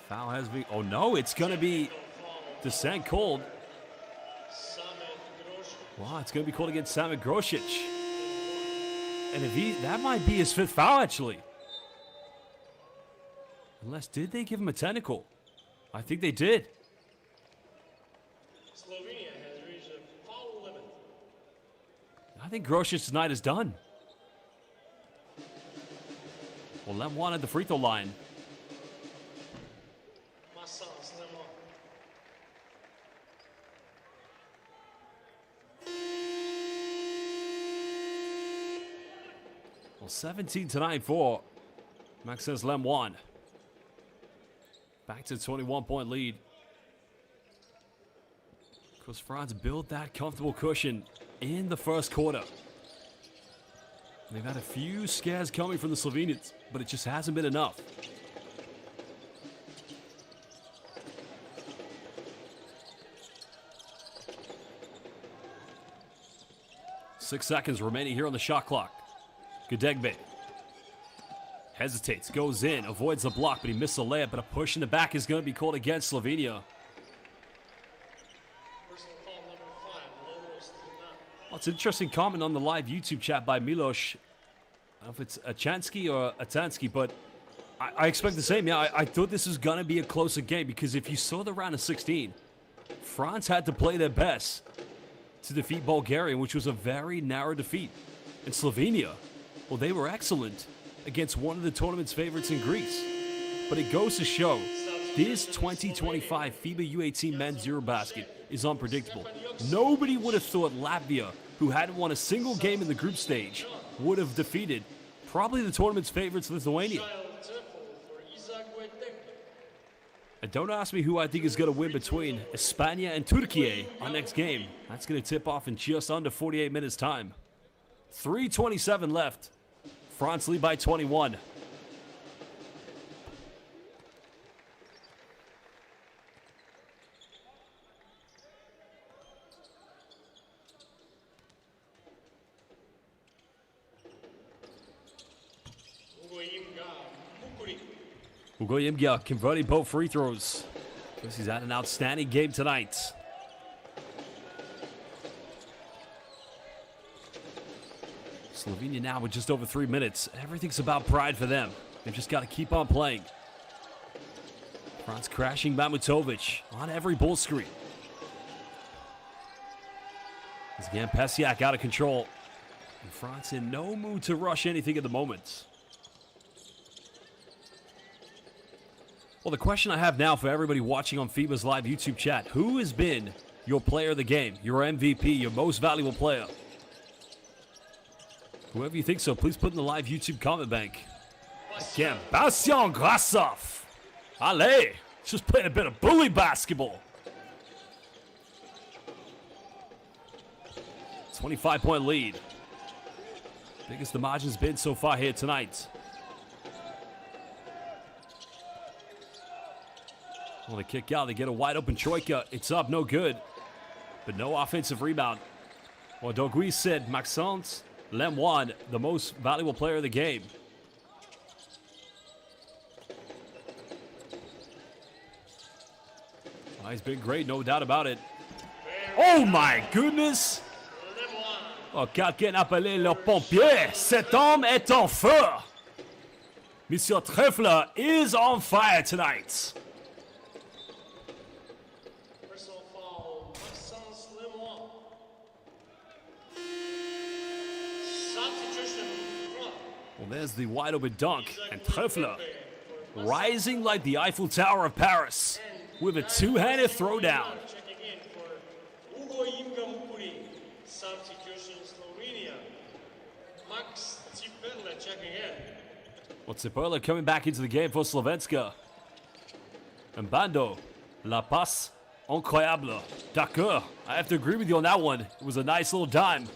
Foul has been... Oh, no, it's going to be descent called. Wow, it's going to be called against Samet Grosic. And if he... That might be his 5th foul, actually. Unless, did they give him a technical? I think they did. Slovenia has reached a foul limit. I think Grosic tonight is done. Well, Lem won at the free throw line. Well, 17 tonight for Maxence Lemoine. Back to 21-point lead. Because France built that comfortable cushion in the first quarter. They've had a few scares coming from the Slovenians, but it just hasn't been enough. Six seconds remaining here on the shot clock. Gudegbe hesitates, goes in, avoids the block, but he missed a layup, but a push in the back is going to be called against Slovenia. Personal foul number 5, Loros Trina. Well, it's an interesting comment on the live YouTube chat by Milos. I don't know if it's Achansky or Atansky, but I expect the same. Yeah, I thought this was going to be a closer game because if you saw the round of 16, France had to play their best to defeat Bulgaria, which was a very narrow defeat. And Slovenia, well, they were excellent against one of the tournament's favorites in Greece. But it goes to show, this 2025 FIBA U18 men's EuroBasket is unpredictable. Nobody would have thought Latvia, who hadn't won a single game in the group stage, would have defeated probably the tournament's favorites, Lithuania. And don't ask me who I think is going to win between España and Turkey our next game. That's going to tip off in just under 48 minutes time. 3:27 left. France lead by 21. Ugo Imgia converting both free throws because he's had an outstanding game tonight. Slovenia now with just over 3 minutes. Everything's about pride for them. They've just got to keep on playing. France crashing Mamatovic on every ball screen. As again, Pasiak out of control. And France in no mood to rush anything at the moment. Well, the question I have now for everybody watching on FIBA's live YouTube chat, who has been your player of the game, your MVP, your most valuable player? Whoever you think so, please put in the live YouTube comment bank. Again, Bastian Grasov. Allez, just playing a bit of bully basketball. 25-point lead. Biggest the margin's been so far here tonight. Well, they kick out. They get a wide open Troika. It's up, no good. But no offensive rebound. Well, Dogui said Maxence Lemoine, the most valuable player of the game. Oh, he's been great, no doubt about it. Oh my goodness! Oh, quelqu'un appelé le pompier. Cet homme est en feu. Monsieur Treffler is on fire tonight. Personal foul, Maxence Lemoine. Substitution from Well, there's the wide open dunk, and Treffler rising like the Eiffel Tower of Paris with a two-handed throwdown. checking in for Ugo Imgamupuri. Substitution Slovenia. Max Ciperle checking in. Well, Ciperle coming back into the game for Slovenska. And Bando, La Passe, incroyable. D'accord. I have to agree with you on that one. It was a nice little dime.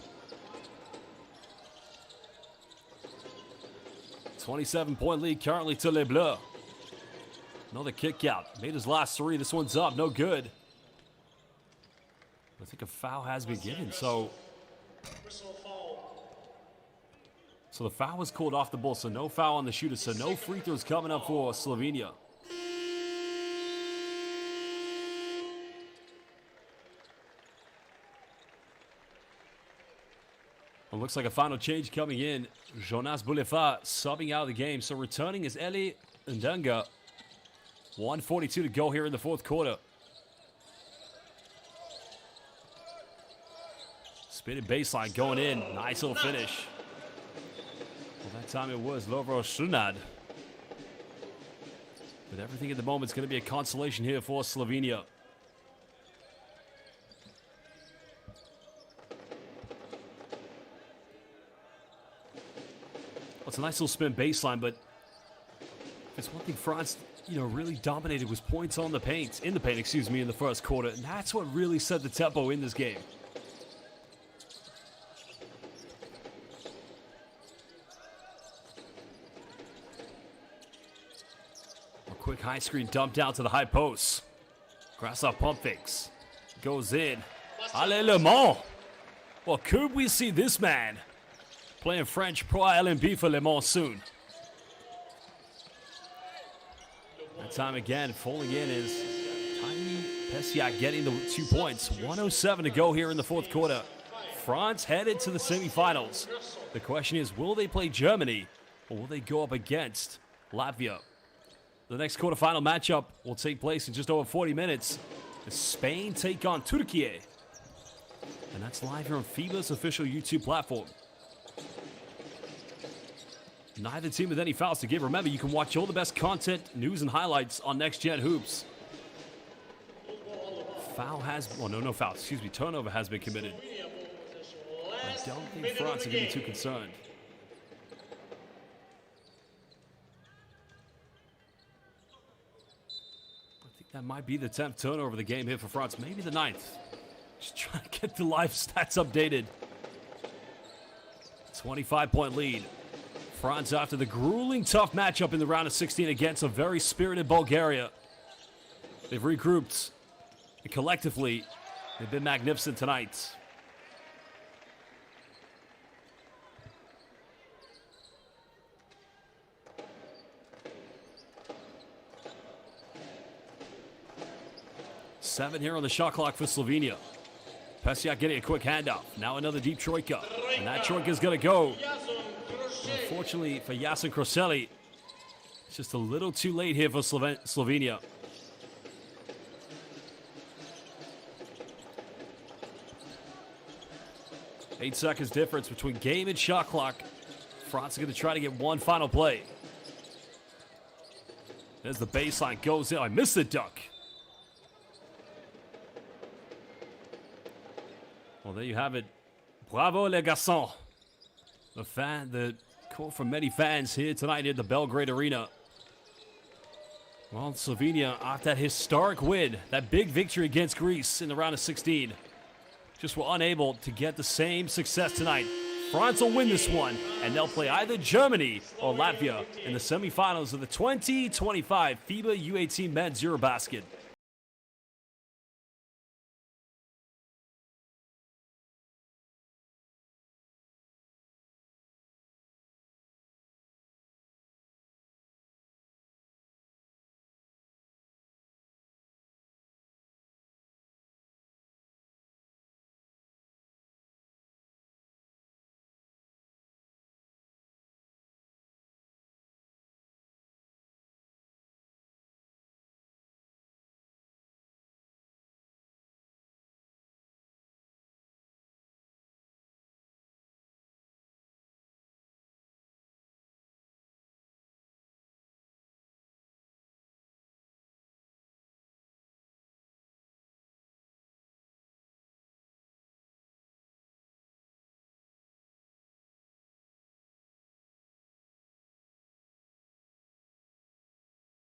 27-point lead currently to Les Bleus. Another kick out. Made his last three. This one's up. No good. I think a foul has been given. So Personal foul. the foul was called off the ball. So no foul on the shooter. So no free throws coming up for Slovenia. It looks like a final change coming in. Jonas Boulefard subbing out of the game. So returning is Eli Ndunga. 1:42 to go here in the fourth quarter. Spinning baseline going in. Nice little finish. Well, that time it was Lovro Sunad. But everything at the moment is going to be a consolation here for Slovenia. Well, it's a nice little spin baseline, but it's one thing France, really dominated was points in the paint, in the first quarter. And that's what really set the tempo in this game. A quick high screen dump down to the high post. Grasov pump fakes. Goes in. Allez, Le Mans. Well, could we see this man playing French Pro LMB for Le Mans soon? That time again, falling in is Tiny Pesiak getting the 2 points. 1:07 to go here in the fourth quarter. France headed to the semifinals. The question is, will they play Germany or will they go up against Latvia? The next quarterfinal matchup will take place in just over 40 minutes. As Spain take on Turkey. And that's live here on FIBA's official YouTube platform. Neither team with any fouls to give. Remember, you can watch all the best content, news, and highlights on Next Gen Hoops. No foul. Excuse me, turnover has been committed. I don't think France are going to be too concerned. I think that might be the 10th turnover of the game here for France. Maybe the 9th. Just trying to get the live stats updated. 25-point lead. France after the grueling tough matchup in the round of 16 against a very spirited Bulgaria. They've regrouped, and collectively, they've been magnificent tonight. Seven here on the shot clock for Slovenia. Pesiak getting a quick handoff. Now another deep troika. And that troika is going to go. Unfortunately for Yasin Kroseli, it's just a little too late here for Slovenia. Eight seconds difference between game and shot clock. France is going to try to get one final play. There's the baseline, goes in. I missed the dunk. Well, there you have it. Bravo, les garçons. The call from many fans here tonight at the Belgrade Arena. Well, Slovenia, after that historic win, that big victory against Greece in the round of 16, just were unable to get the same success tonight. France will win this one, and they'll play either Germany or Latvia in the semifinals of the 2025 FIBA U18 Men's EuroBasket.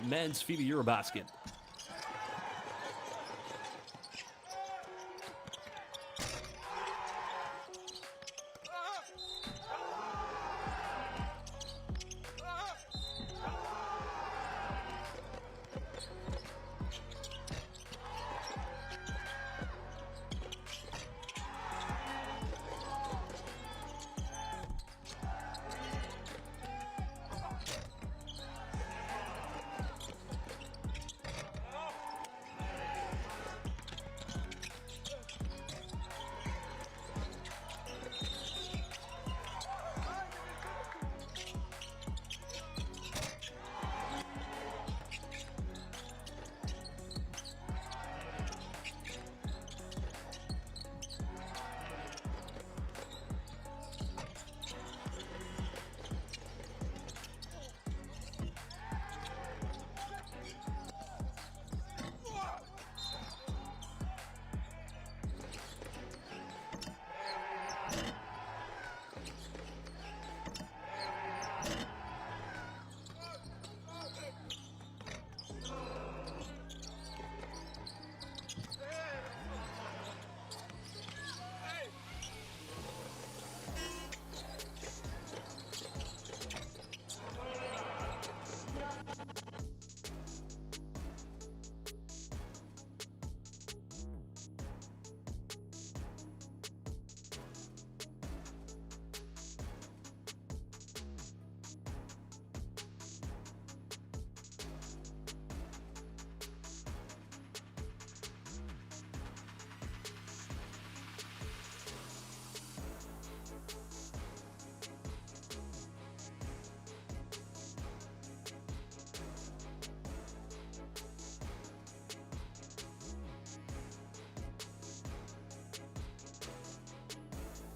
Men's FIBA EuroBasket.